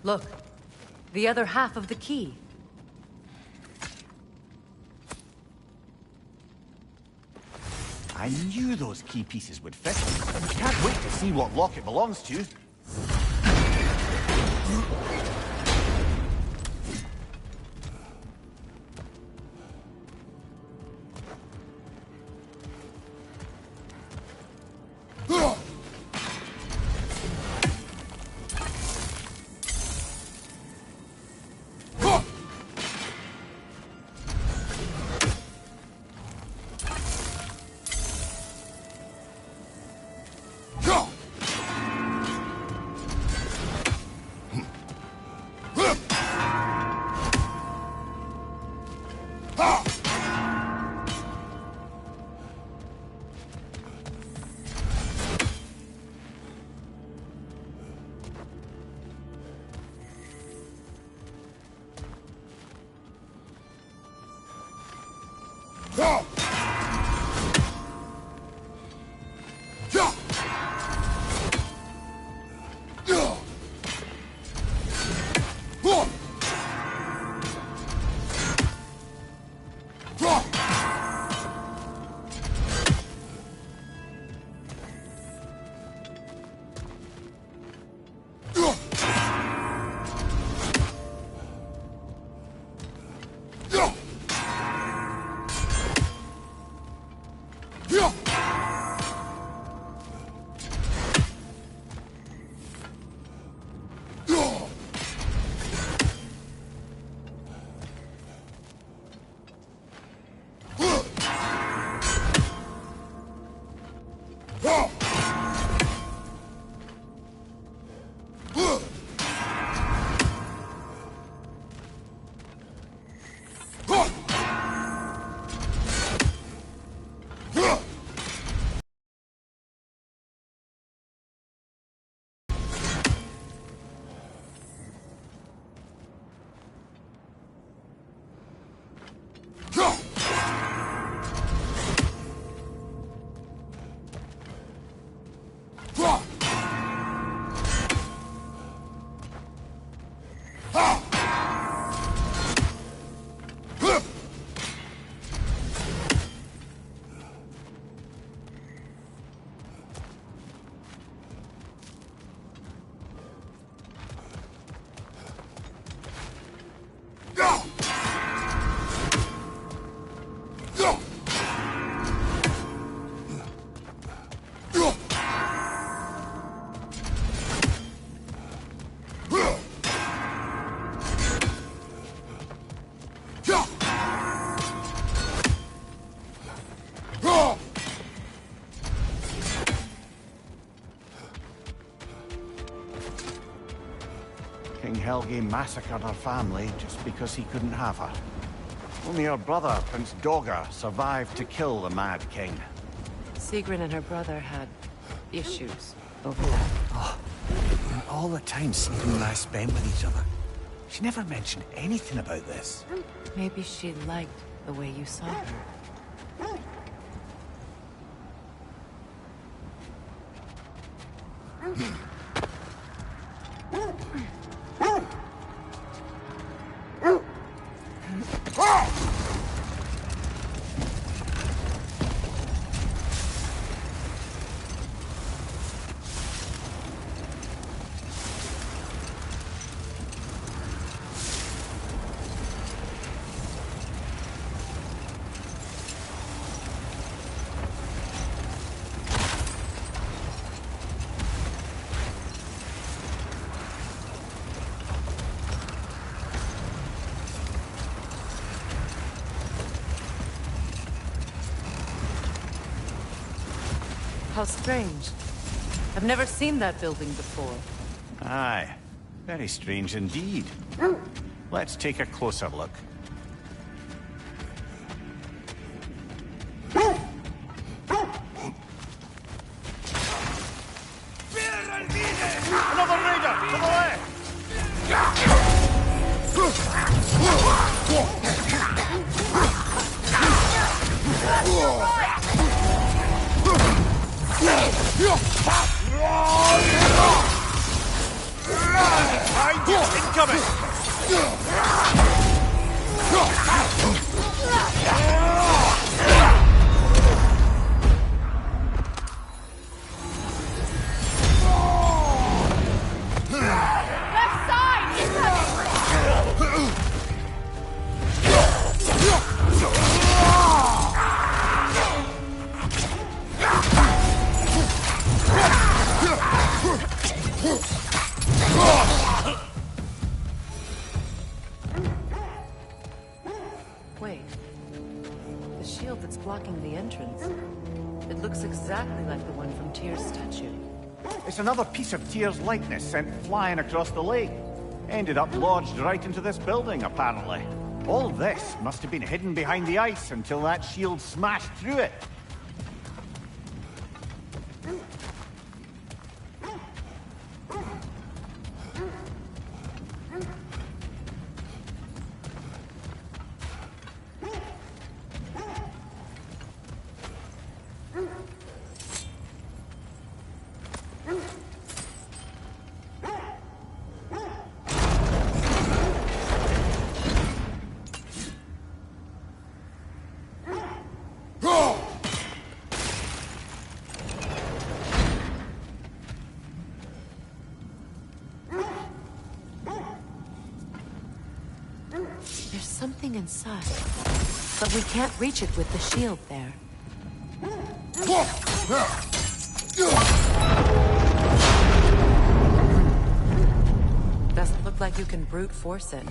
Look, the other half of the key. I knew those key pieces would fit. Can't wait to see what lock it belongs to. Helge massacred her family just because he couldn't have her. Only her brother, Prince Dogger, survived to kill the Mad King. Sigrun and her brother had issues over that. Oh, and all the time Sigrun and I spent with each other, she never mentioned anything about this. Maybe she liked the way you saw her. How strange. I've never seen that building before. Aye, very strange indeed. Let's take a closer look. Another raider! To the left! Behind you! Incoming! Left side! Incoming! Wait. The shield that's blocking the entrance. It looks exactly like the one from Tyr's statue. It's another piece of Tyr's likeness sent flying across the lake. Ended up lodged right into this building, apparently. All this must have been hidden behind the ice until that shield smashed through it. There's something inside, but we can't reach it with the shield there. Doesn't look like you can brute force it.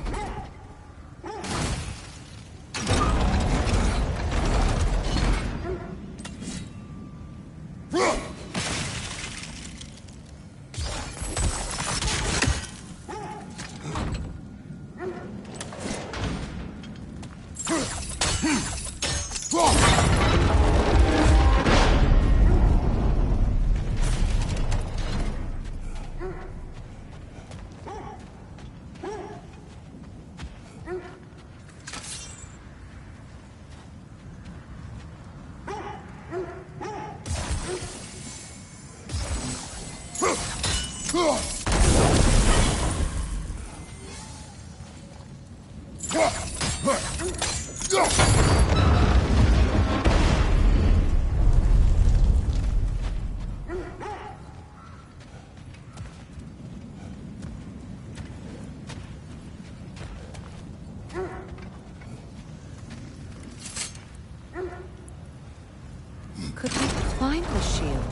Could we climb the shield?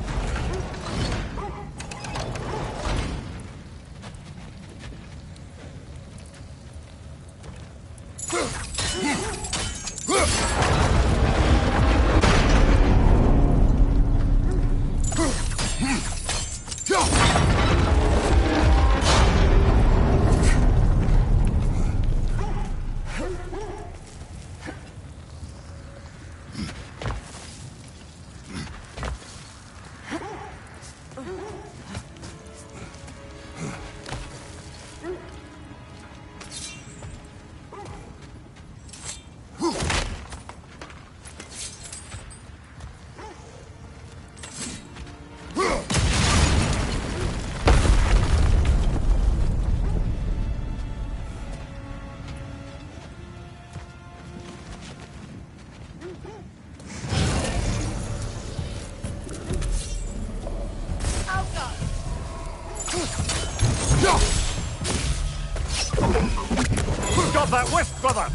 brother!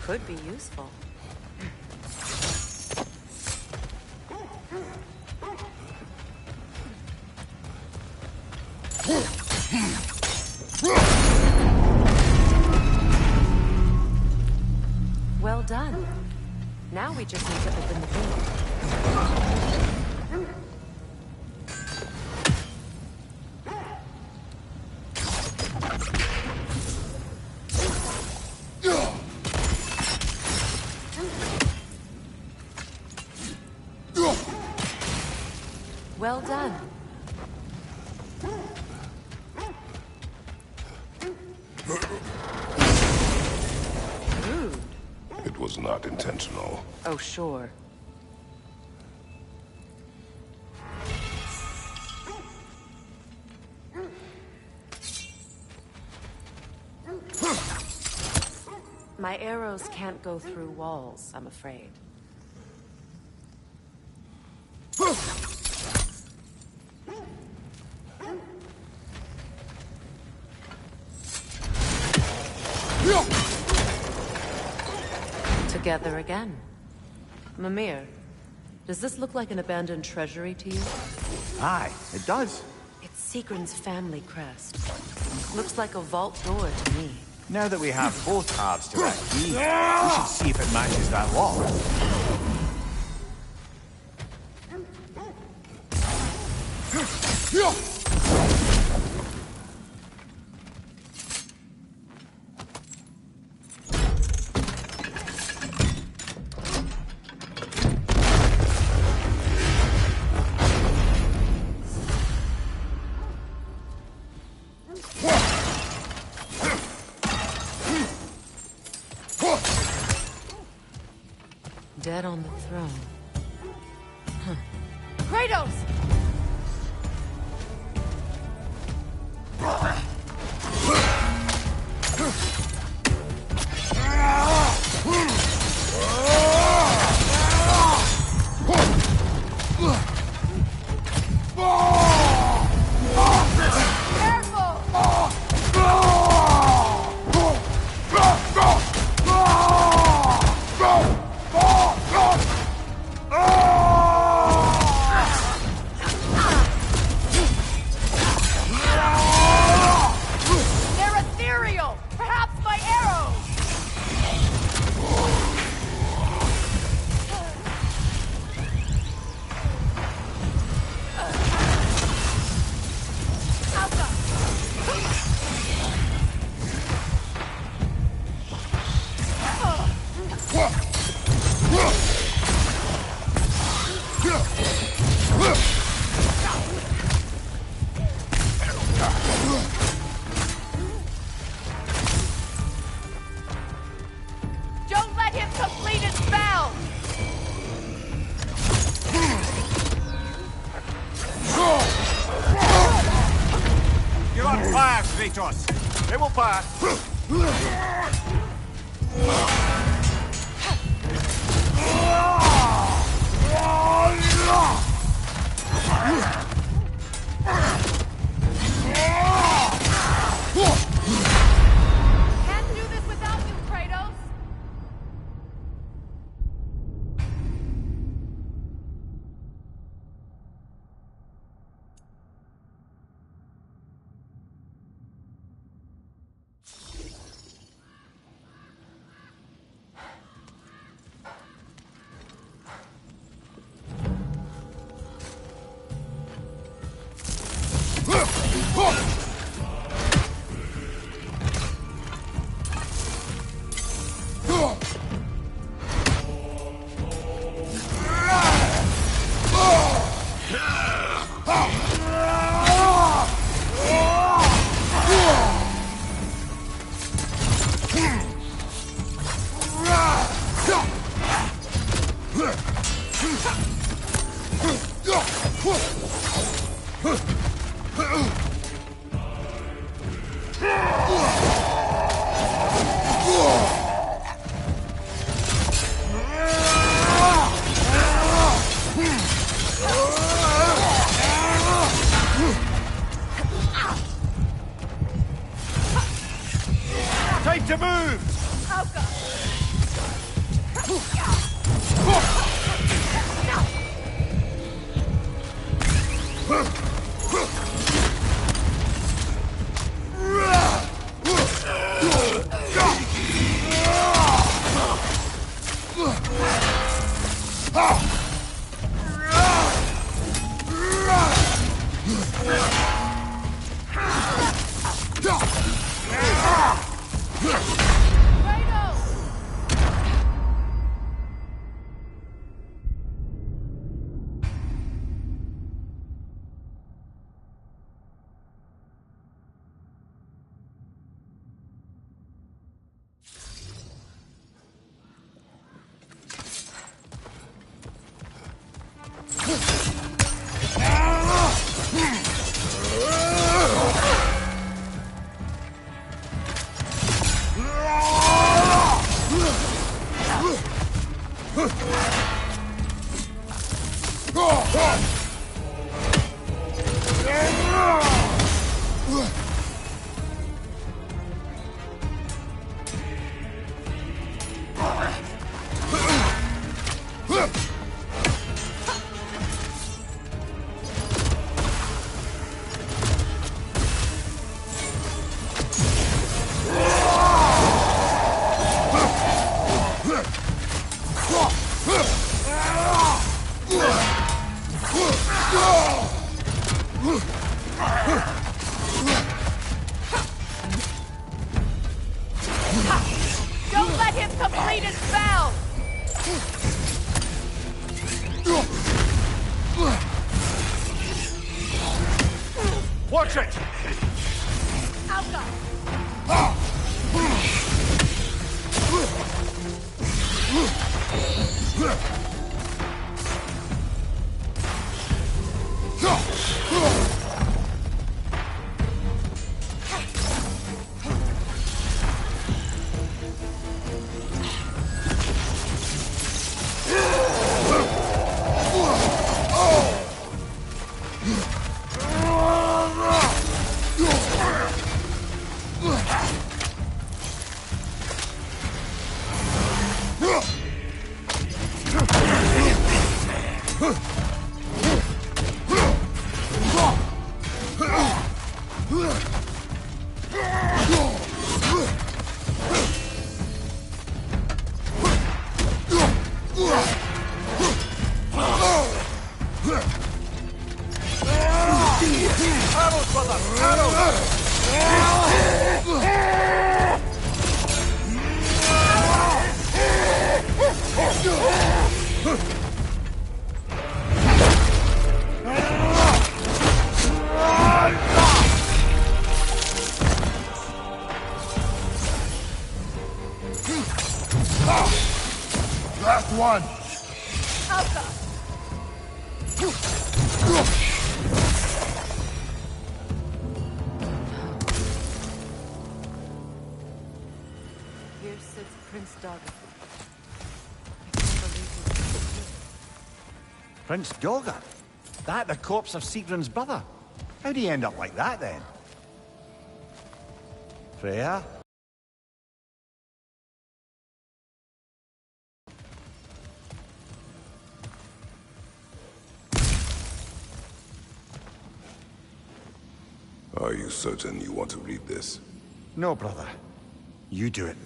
Could be useful. Well done. Now we just need to open the gate. Well done. Rude. It was not intentional. Oh, sure. My arrows can't go through walls, I'm afraid. Together again. Mimir, does this look like an abandoned treasury to you? Aye, it does. It's Sigrun's family crest. Looks like a vault door to me. Now that we have both halves to that key, we should see if it matches that wall. Dead on the throne. Huh. Kratos! They're ethereal! Perhaps my Kratos. It will pass. Can't do this without you, Kratos! Time to move! Don't let him complete his spell! Watch it! Last one! Prince Doug. Prince Dogger? That the corpse of Sigrun's brother? How'd he end up like that, then? Freya? Are you certain you want to read this? No, brother. You do it.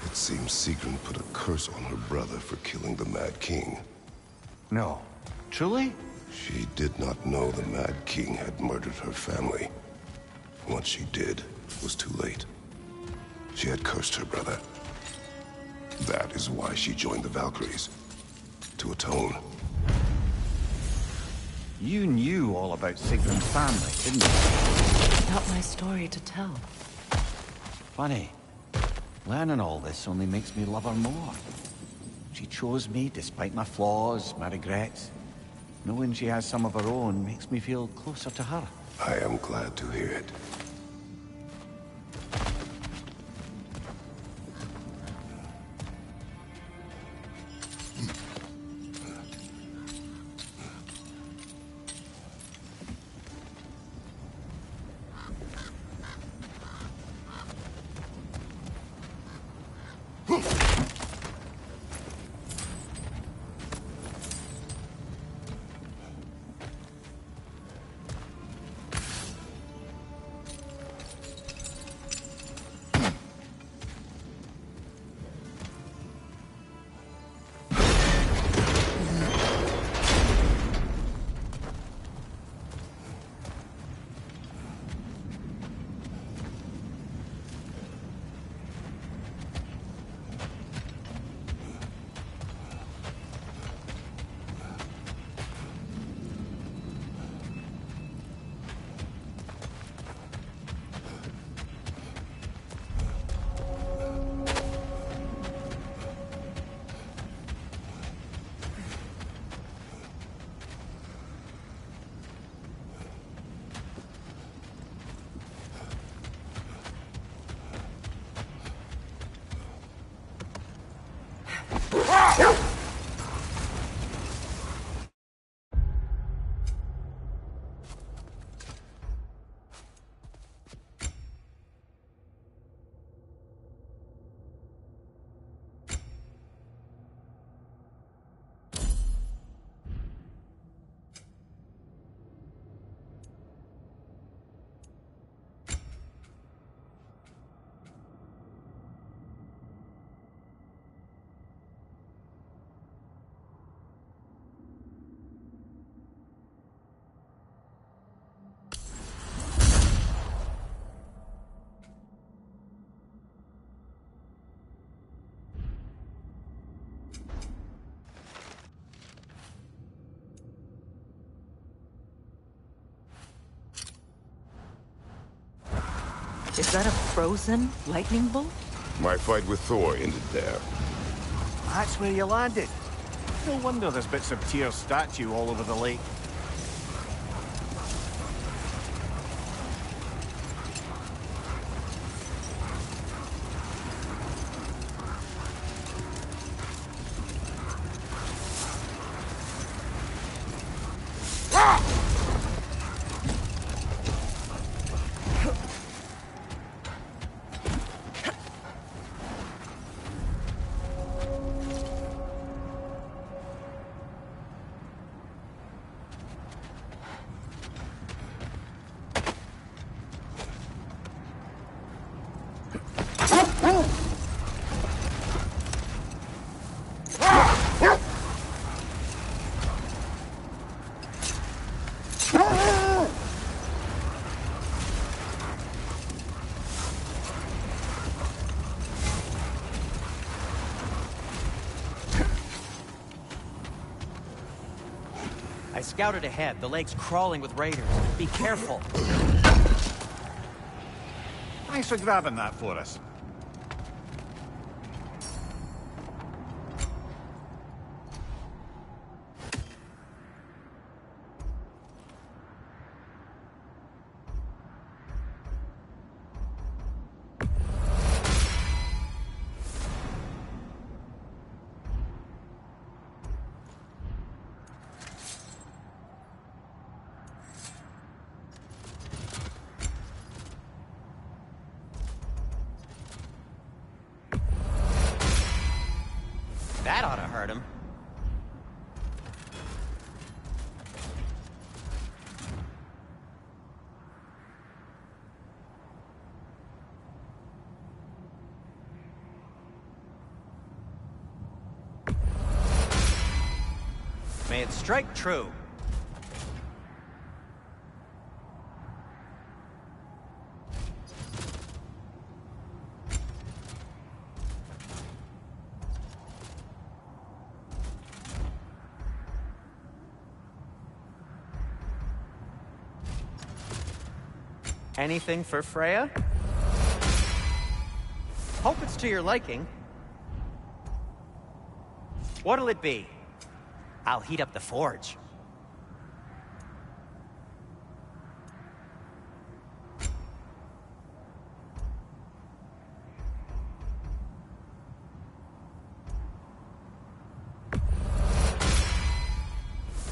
It seems Sigrun put a curse on her brother for killing the Mad King. No. Truly? She did not know the Mad King had murdered her family. Once she did, it was too late. She had cursed her brother. That is why she joined the Valkyries. To atone. You knew all about Sigrun's family, didn't you? Not my story to tell. Funny. Learning all this only makes me love her more. She chose me despite my flaws, my regrets. Knowing she has some of her own makes me feel closer to her. I am glad to hear it. Is that a frozen lightning bolt? My fight with Thor ended there. That's where you landed. No wonder there's bits of Tyr's statue all over the lake. I scouted ahead. The lake's crawling with raiders. Be careful. Thanks for grabbing that for us. That ought to hurt him. May it strike true. Anything for Freya? Hope it's to your liking. What'll it be? I'll heat up the forge.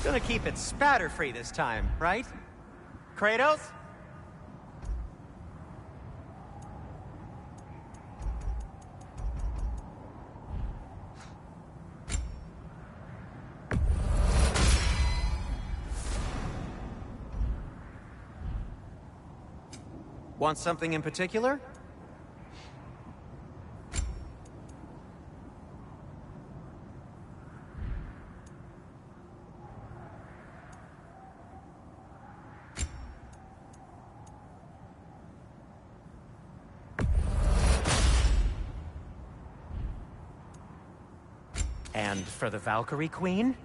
Gonna keep it spatter-free this time, right? Kratos? Want something in particular? And for the Valkyrie Queen?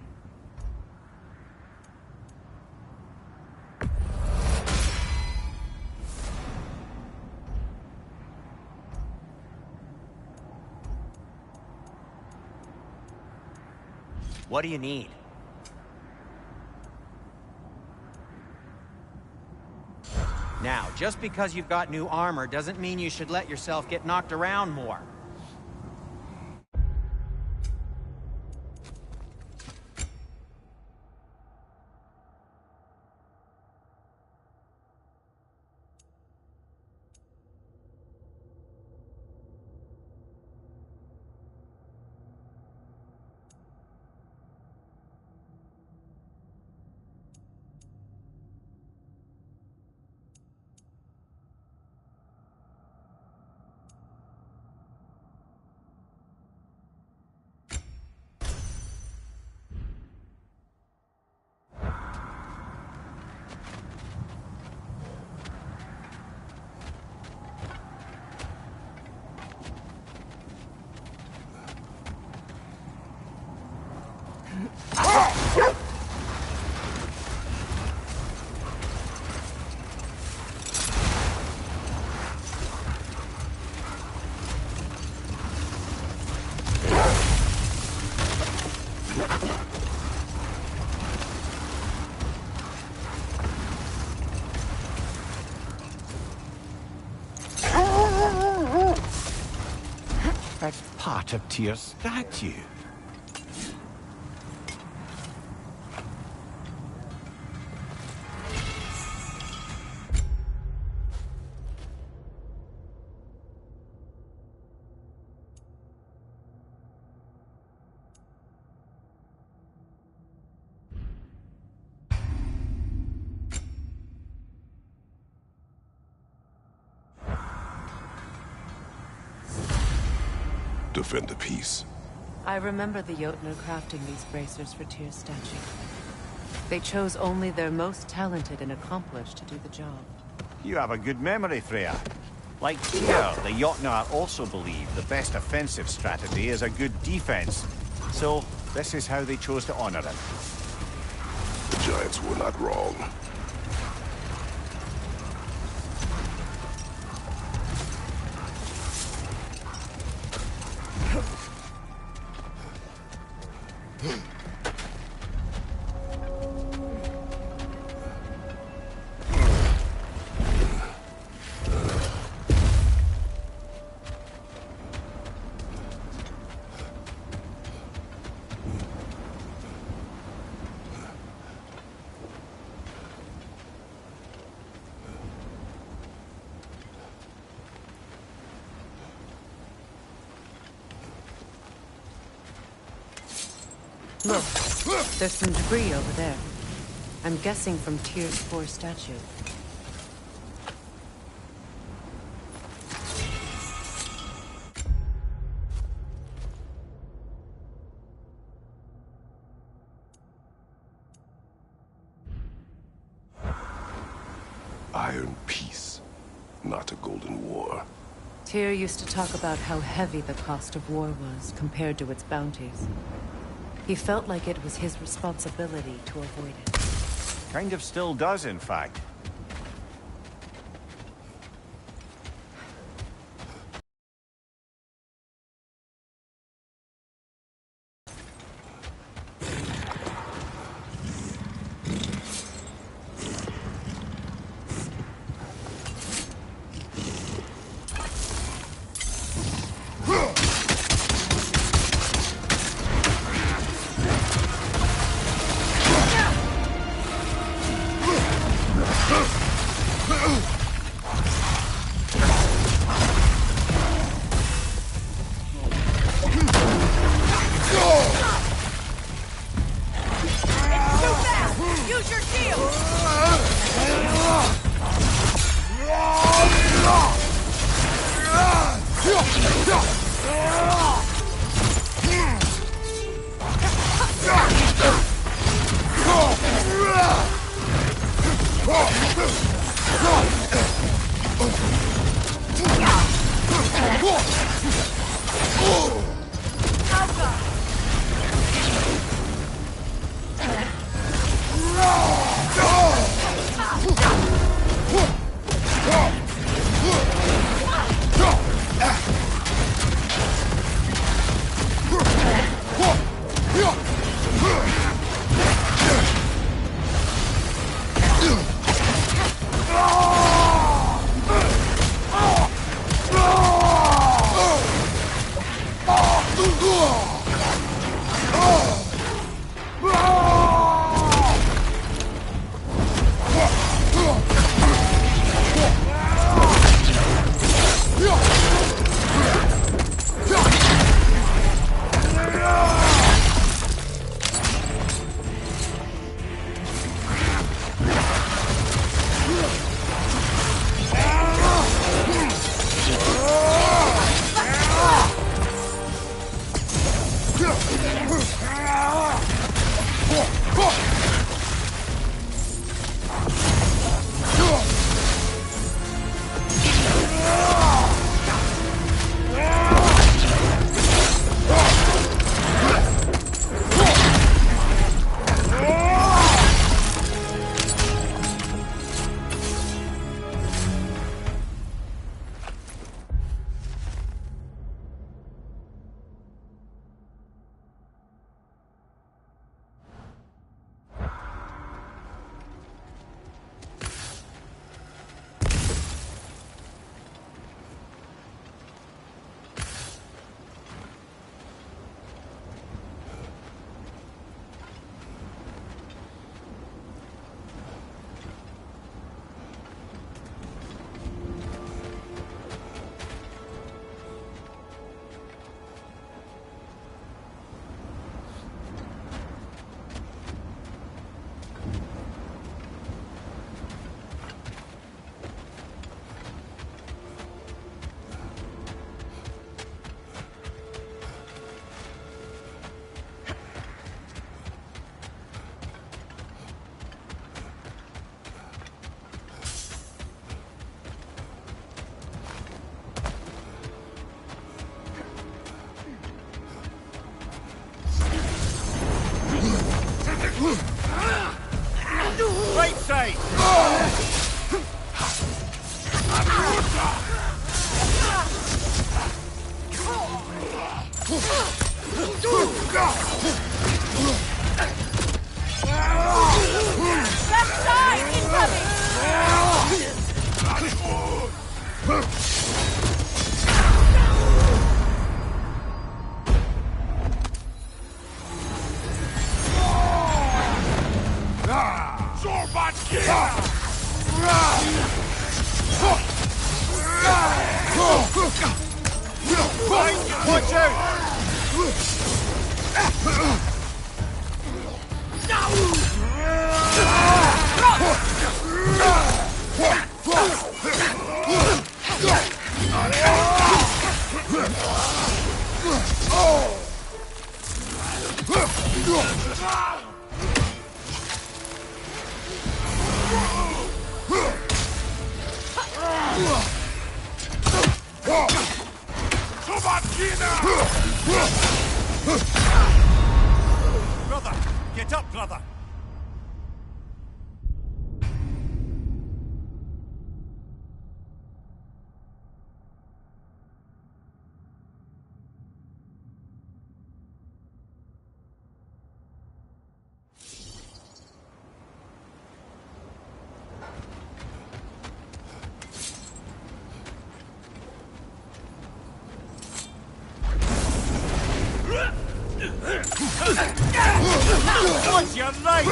What do you need? Now, just because you've got new armor doesn't mean you should let yourself get knocked around more. part of Tyr's statue. Defend the peace. I remember the Jotnar crafting these bracers for Tyr's statue. They chose only their most talented and accomplished to do the job. You have a good memory, Freya. Like Tyr, the Jotnar also believe the best offensive strategy is a good defense. So, this is how they chose to honor him. The Giants were not wrong. Look, there's some debris over there. I'm guessing from Tyr's 4 statue. Iron peace, not a golden war. Tyr used to talk about how heavy the cost of war was compared to its bounties. He felt like it was his responsibility to avoid it. Kind of still does, in fact. Left side incoming! Watch out! Brother! Get up, brother! What's your right?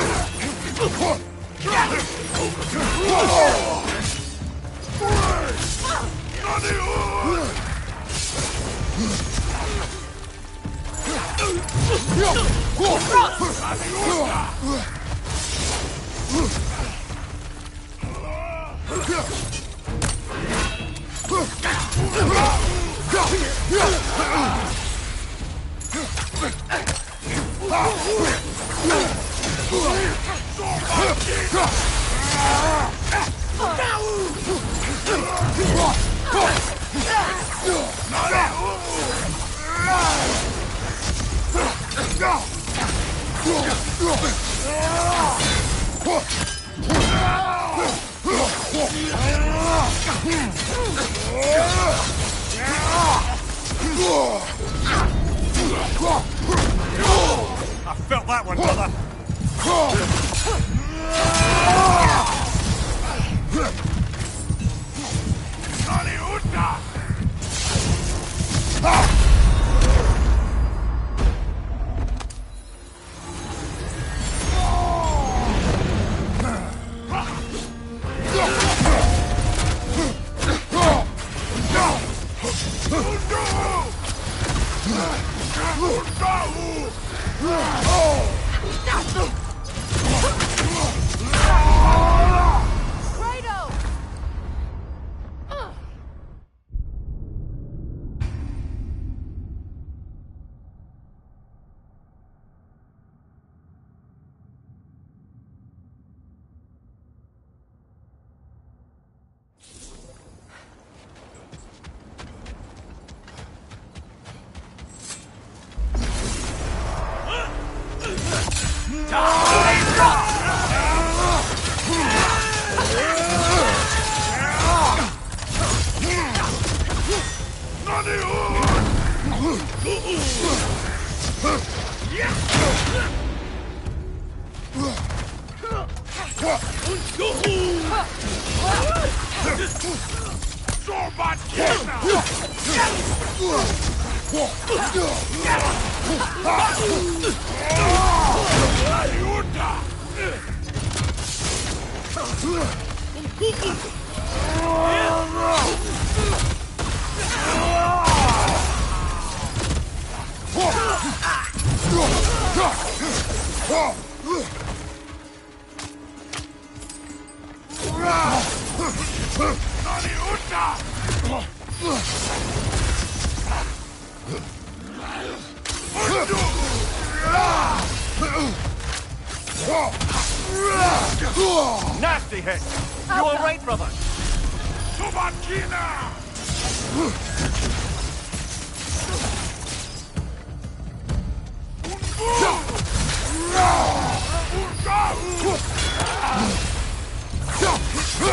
I felt that one, brother. Nasty hit! You alright, brother? From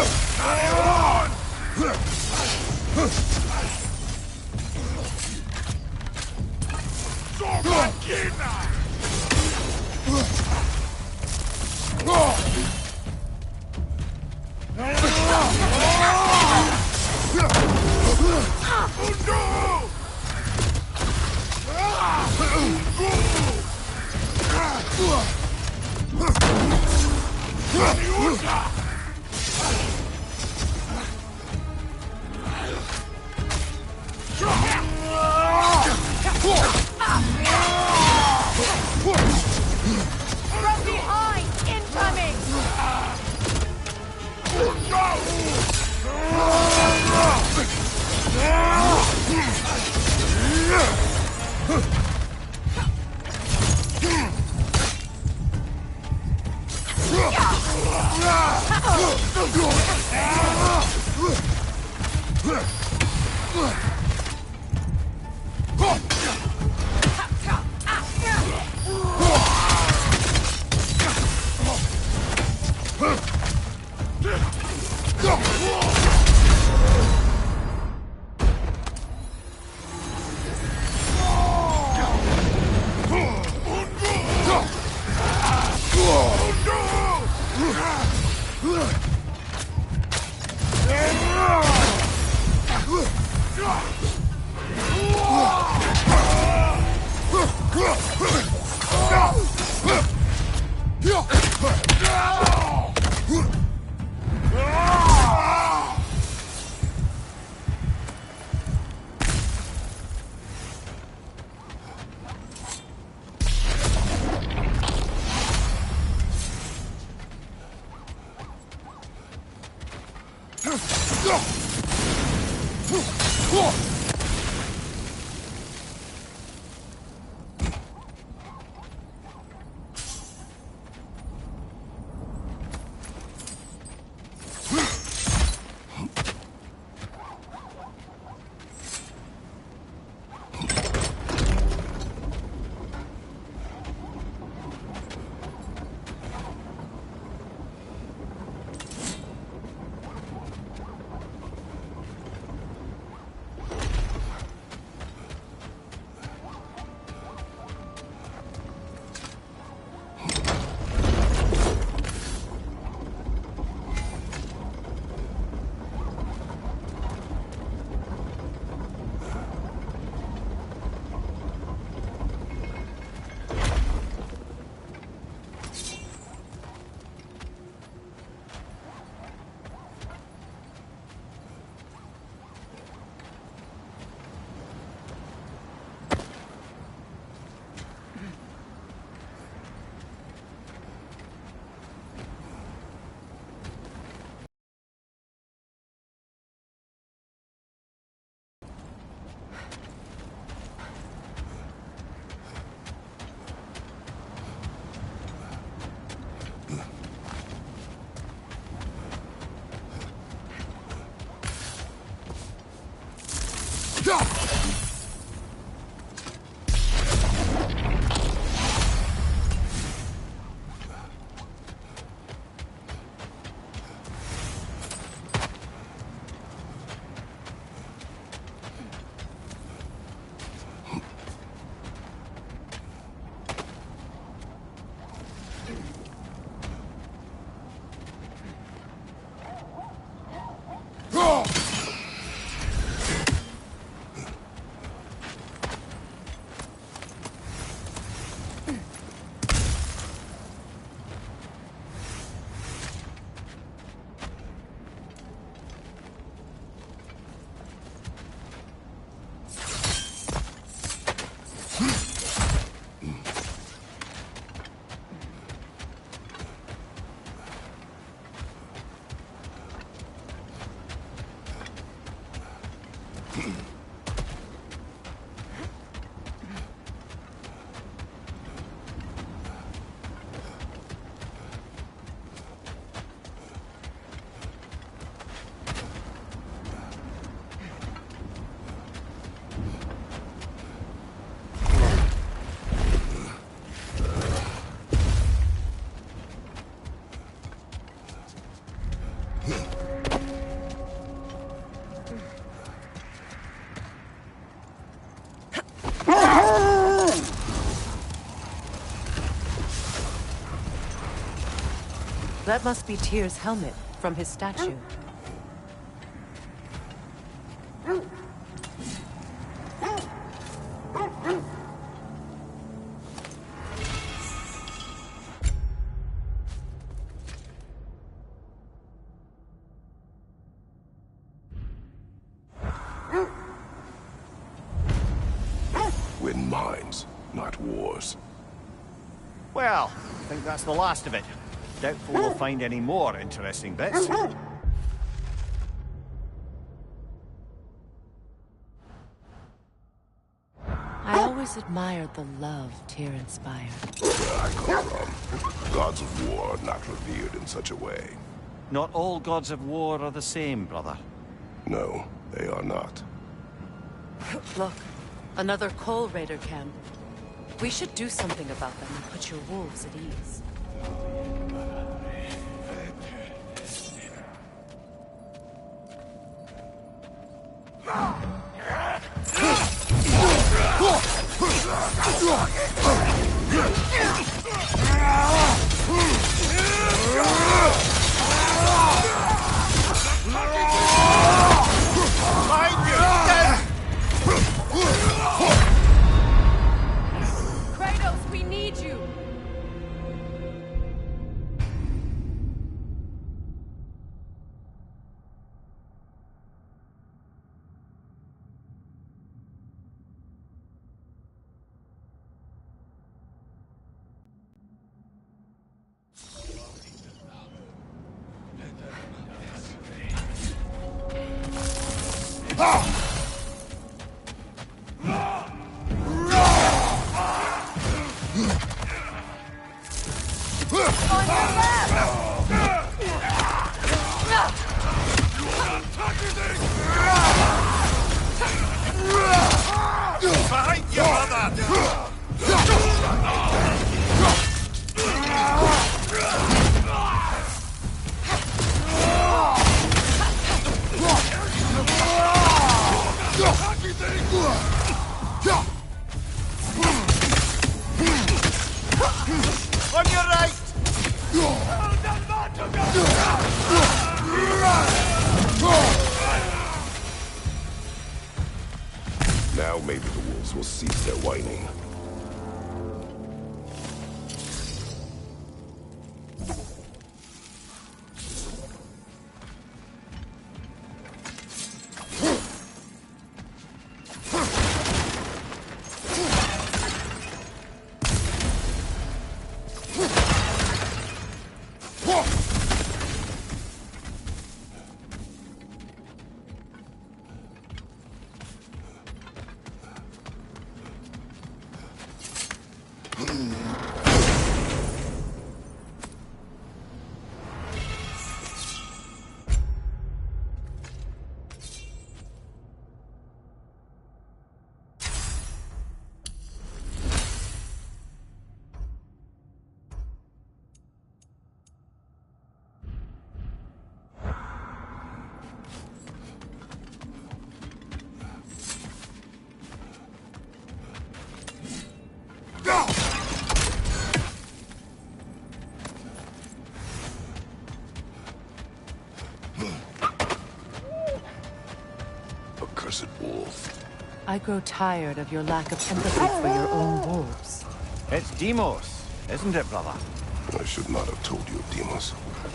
behind! Incoming! Huh. That must be Tyr's helmet from his statue. Win mines, not wars. Well, I think that's the last of it. Doubtful we'll find any more interesting bits. I always admired the love Tyr inspired. Where I come from, gods of war are not revered in such a way. Not all gods of war are the same, brother. No, they are not. Look, another Coal Raider camp. We should do something about them and put your wolves at ease. Kratos, we need you! Behind you, On your right! Now maybe the wolves will cease their whining. Accursed wolf. I grow tired of your lack of empathy for your own wolves. It's Deimos, isn't it, brother? I should not have told you of Deimos.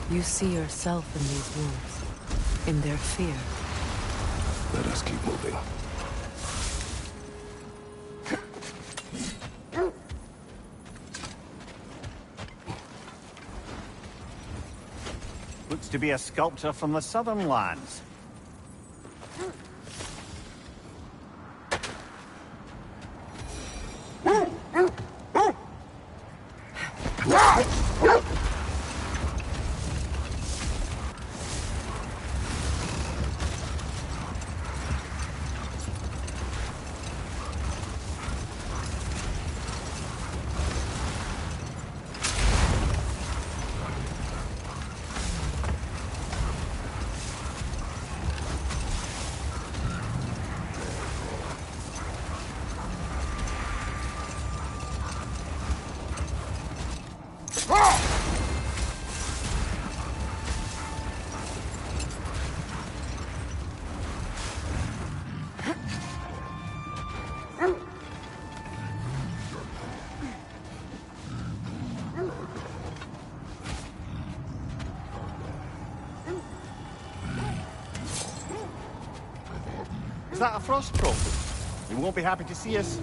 You see yourself in these wolves, in their fear. Let us keep moving. Looks to be a sculptor from the southern lands. that a frost troll? He won't be happy to see us.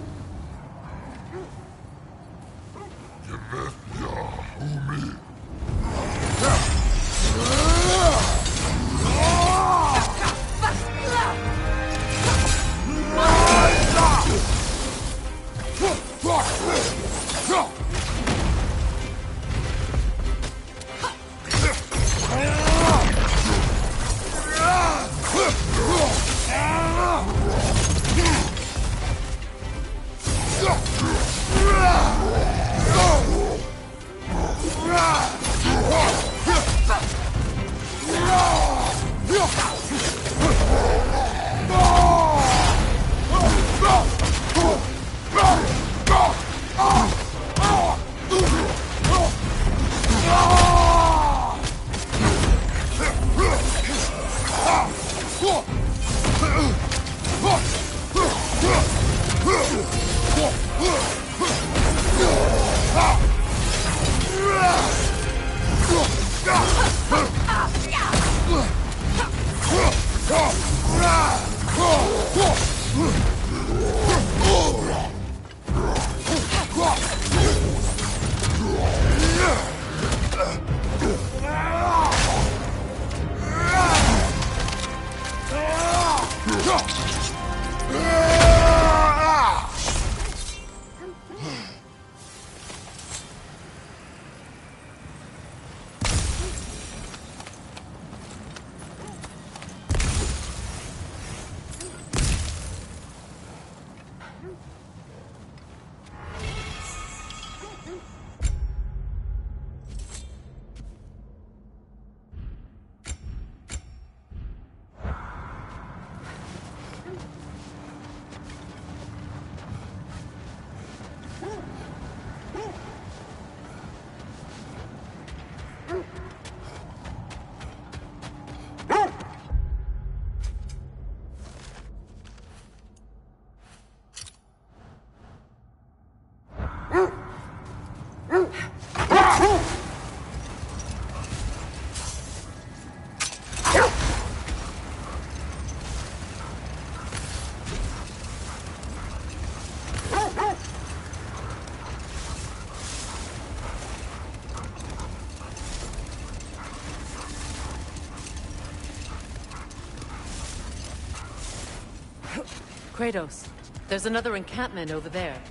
Kratos, there's another encampment over there.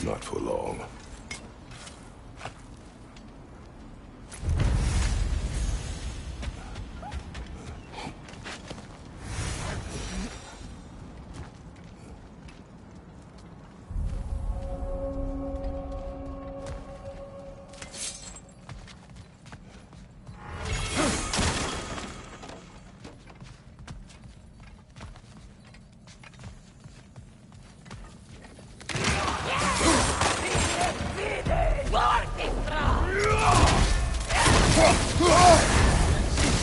Not for long.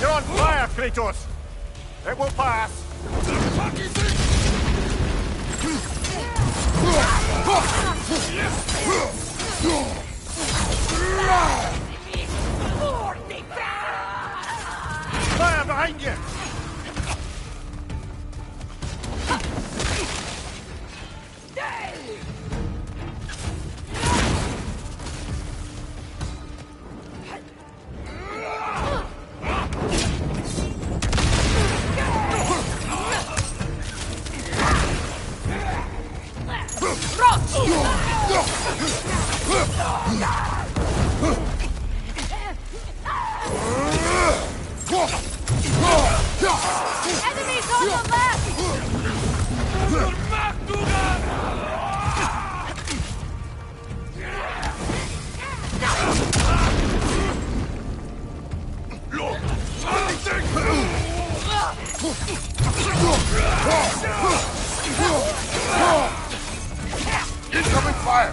You're on fire, Kratos! It will pass! Fire behind you! Enemies on the left! Incoming fire!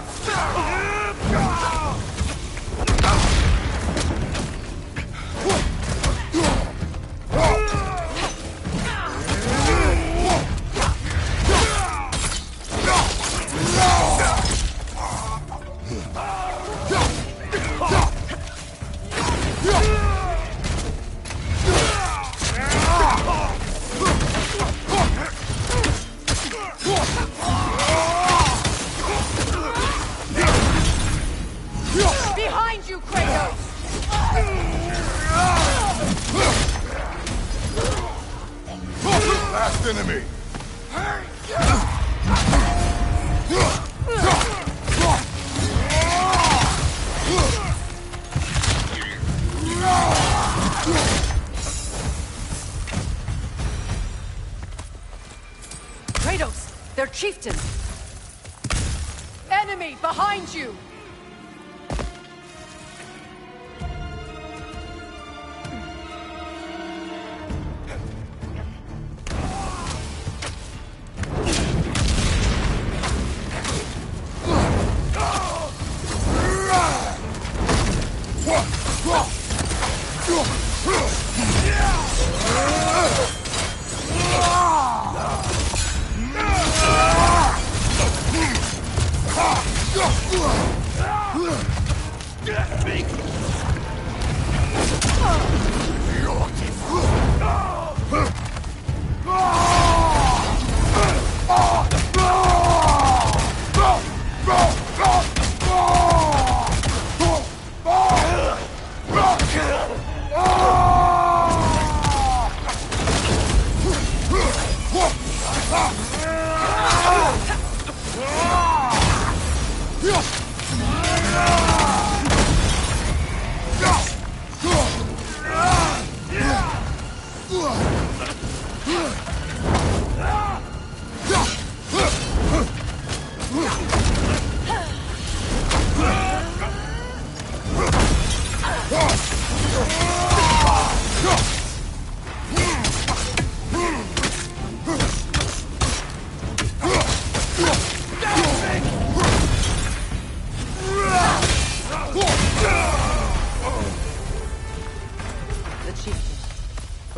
last enemy! Kratos! They're chieftains! Enemy behind you!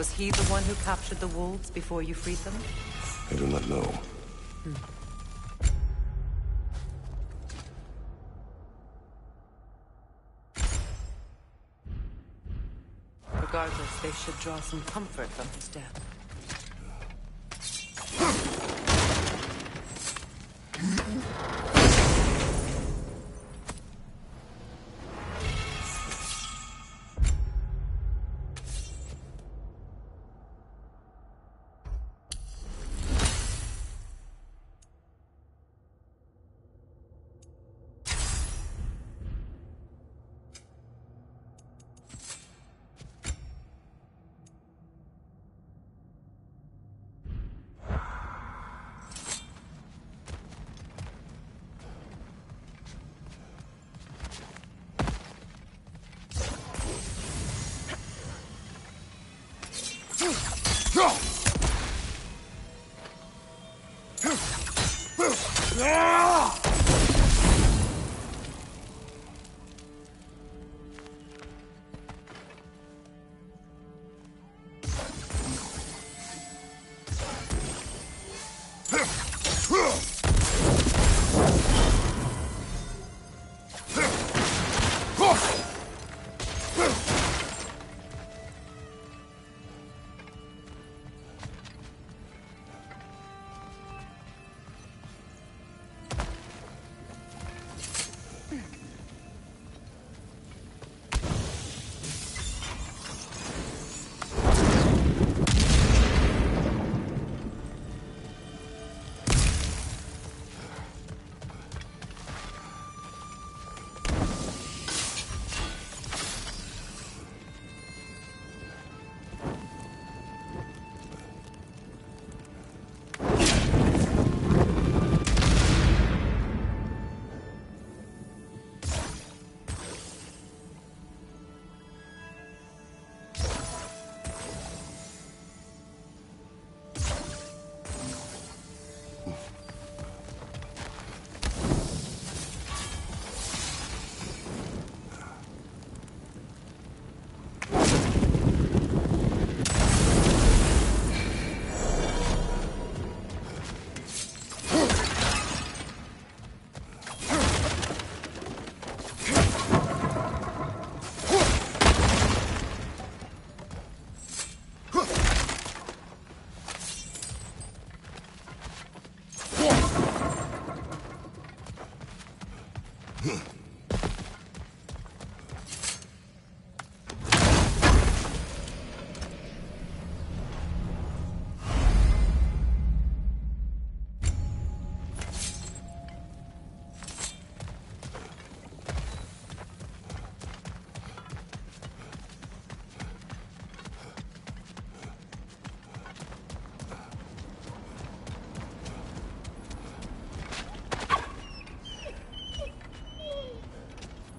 Was he the one who captured the wolves before you freed them? I do not know. Regardless, they should draw some comfort from his death.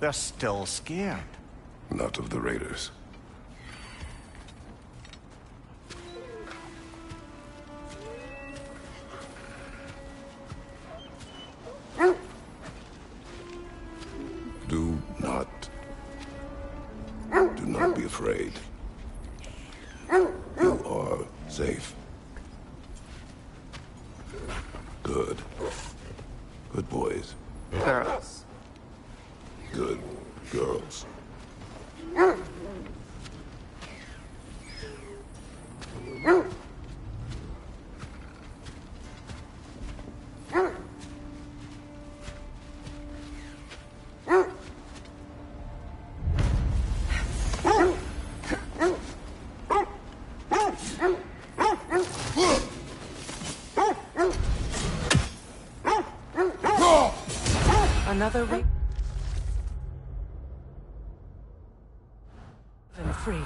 They're still scared. Not of the raiders. Do not be afraid. You are safe. Good. Good boys. Girls. Good girls. Another rape. And freed.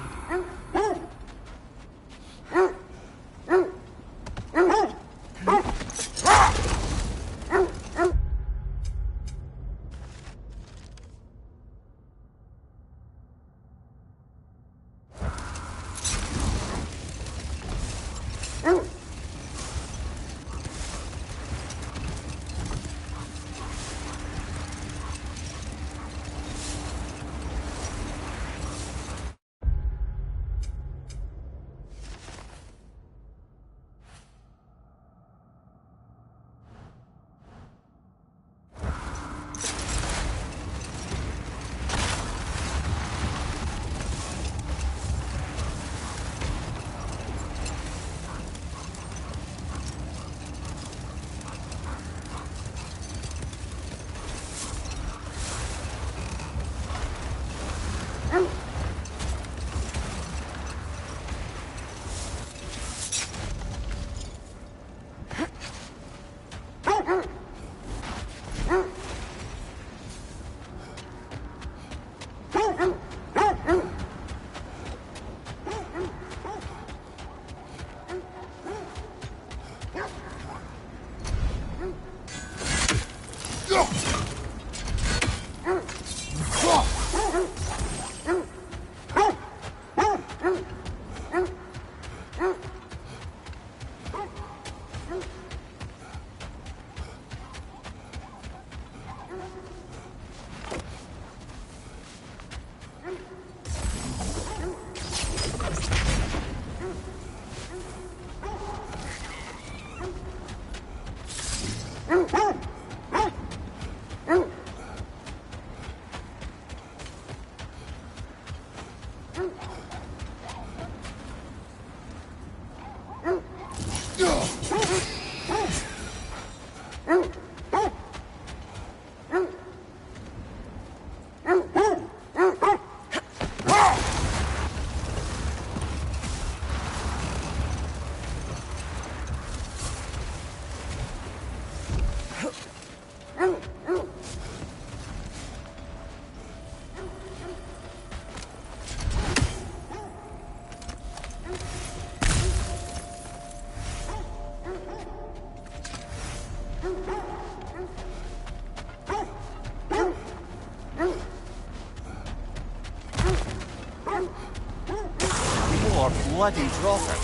More bloody dropper.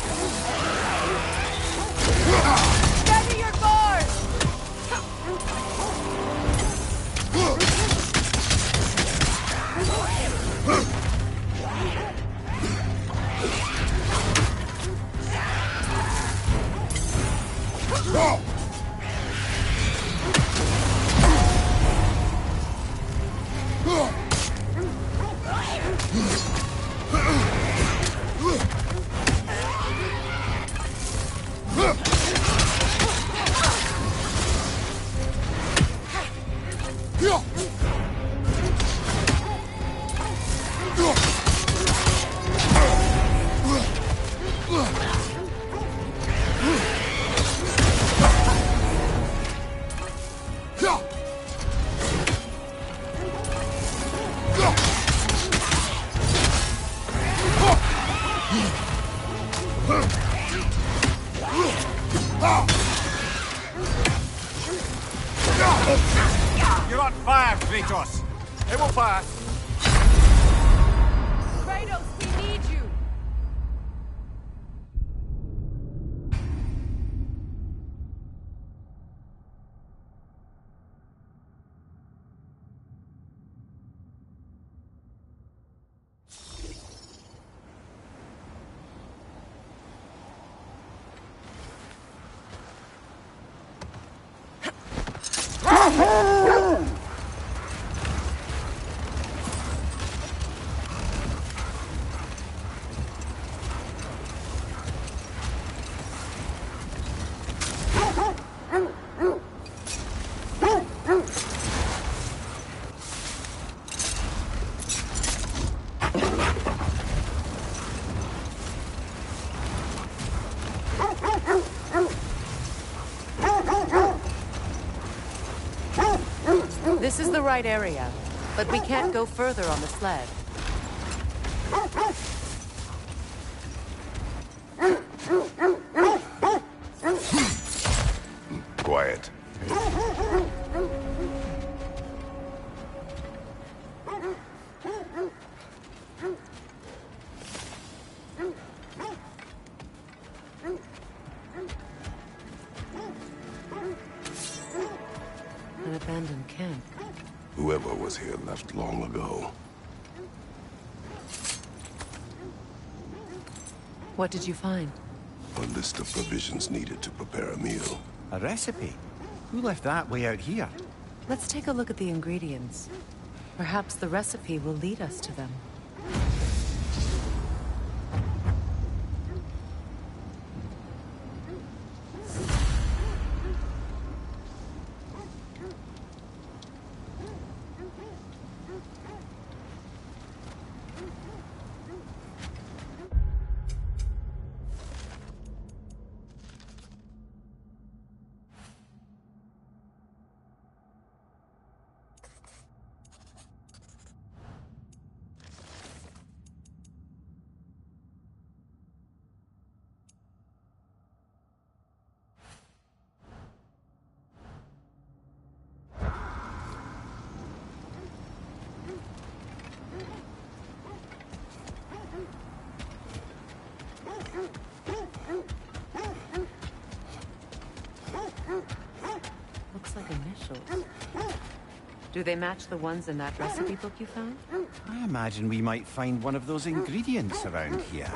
Steady your guard! You're on fire, Kratos! It will pass. Kratos, we need you! This is the right area, but we can't go further on the sled. Quiet. An abandoned camp. Whoever was here left long ago. What did you find? A list of provisions needed to prepare a meal. A recipe? Who left that way out here? Let's take a look at the ingredients. Perhaps the recipe will lead us to them. Looks like initials. Do they match the ones in that recipe book you found? I imagine we might find one of those ingredients around here.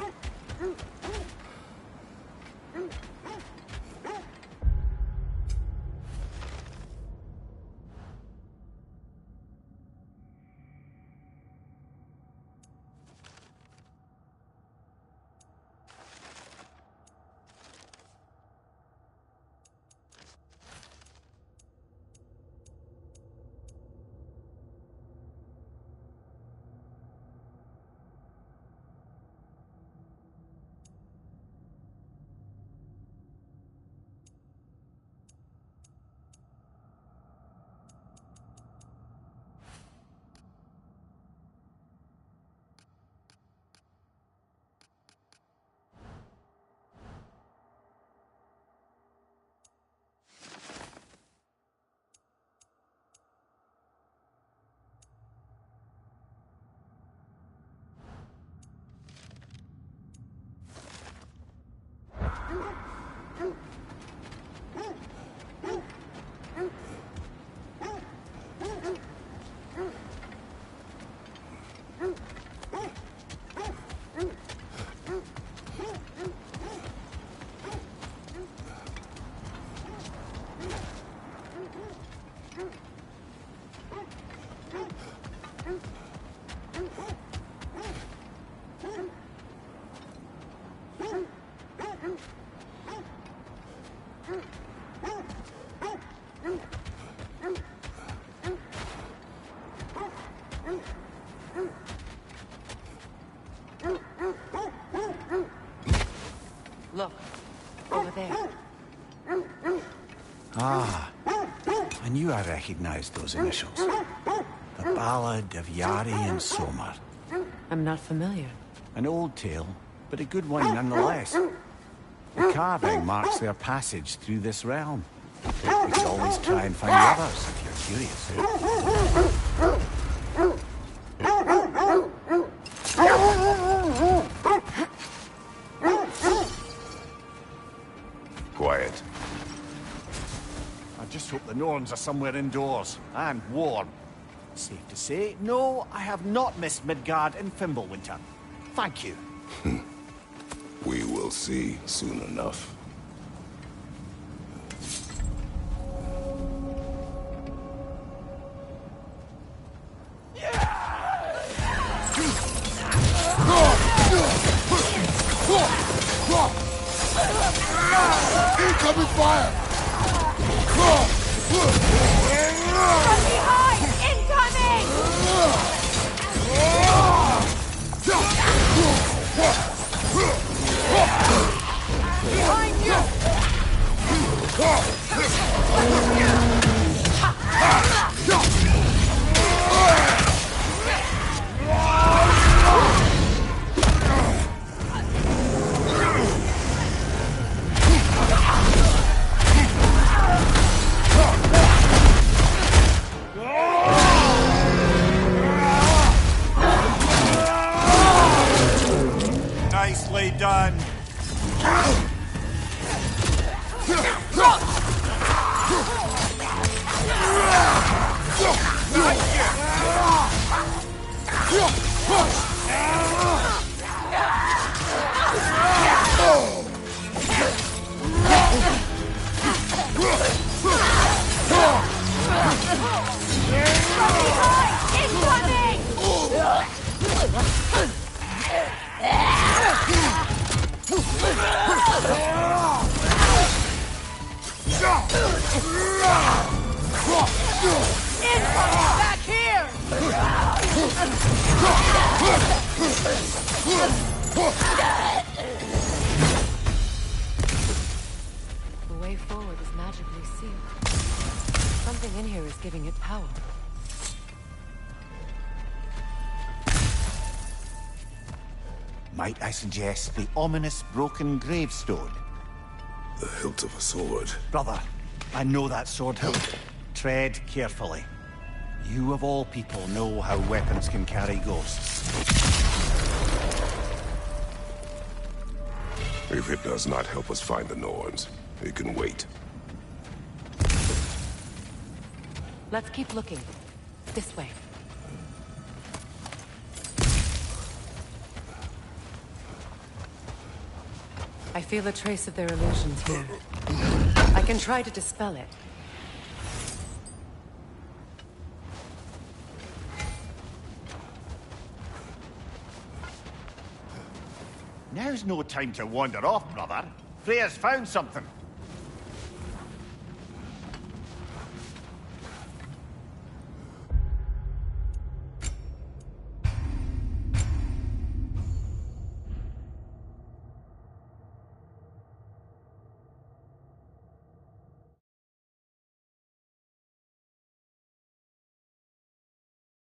Look, over there. Ah, I knew I recognized those initials. The Ballad of Yari and Somar. I'm not familiar. An old tale, but a good one nonetheless. The carving marks their passage through this realm. We could always try and find the others if you're curious. Quiet. I just hope the Norns are somewhere indoors, and warm. Safe to say, no, I have not missed Midgard in Fimbulwinter. Thank you. We will see soon enough. Incoming fire! From behind! Incoming! Behind you! Nicely done. Back here! The way forward is magically sealed. Something in here is giving it power. Might I suggest the ominous broken gravestone? The hilt of a sword. Brother, I know that sword hilt. Tread carefully. You of all people know how weapons can carry ghosts. If it does not help us find the Norns, it can wait. Let's keep looking. This way. I feel a trace of their illusions here. I can try to dispel it. Now's no time to wander off, brother. Freya's found something.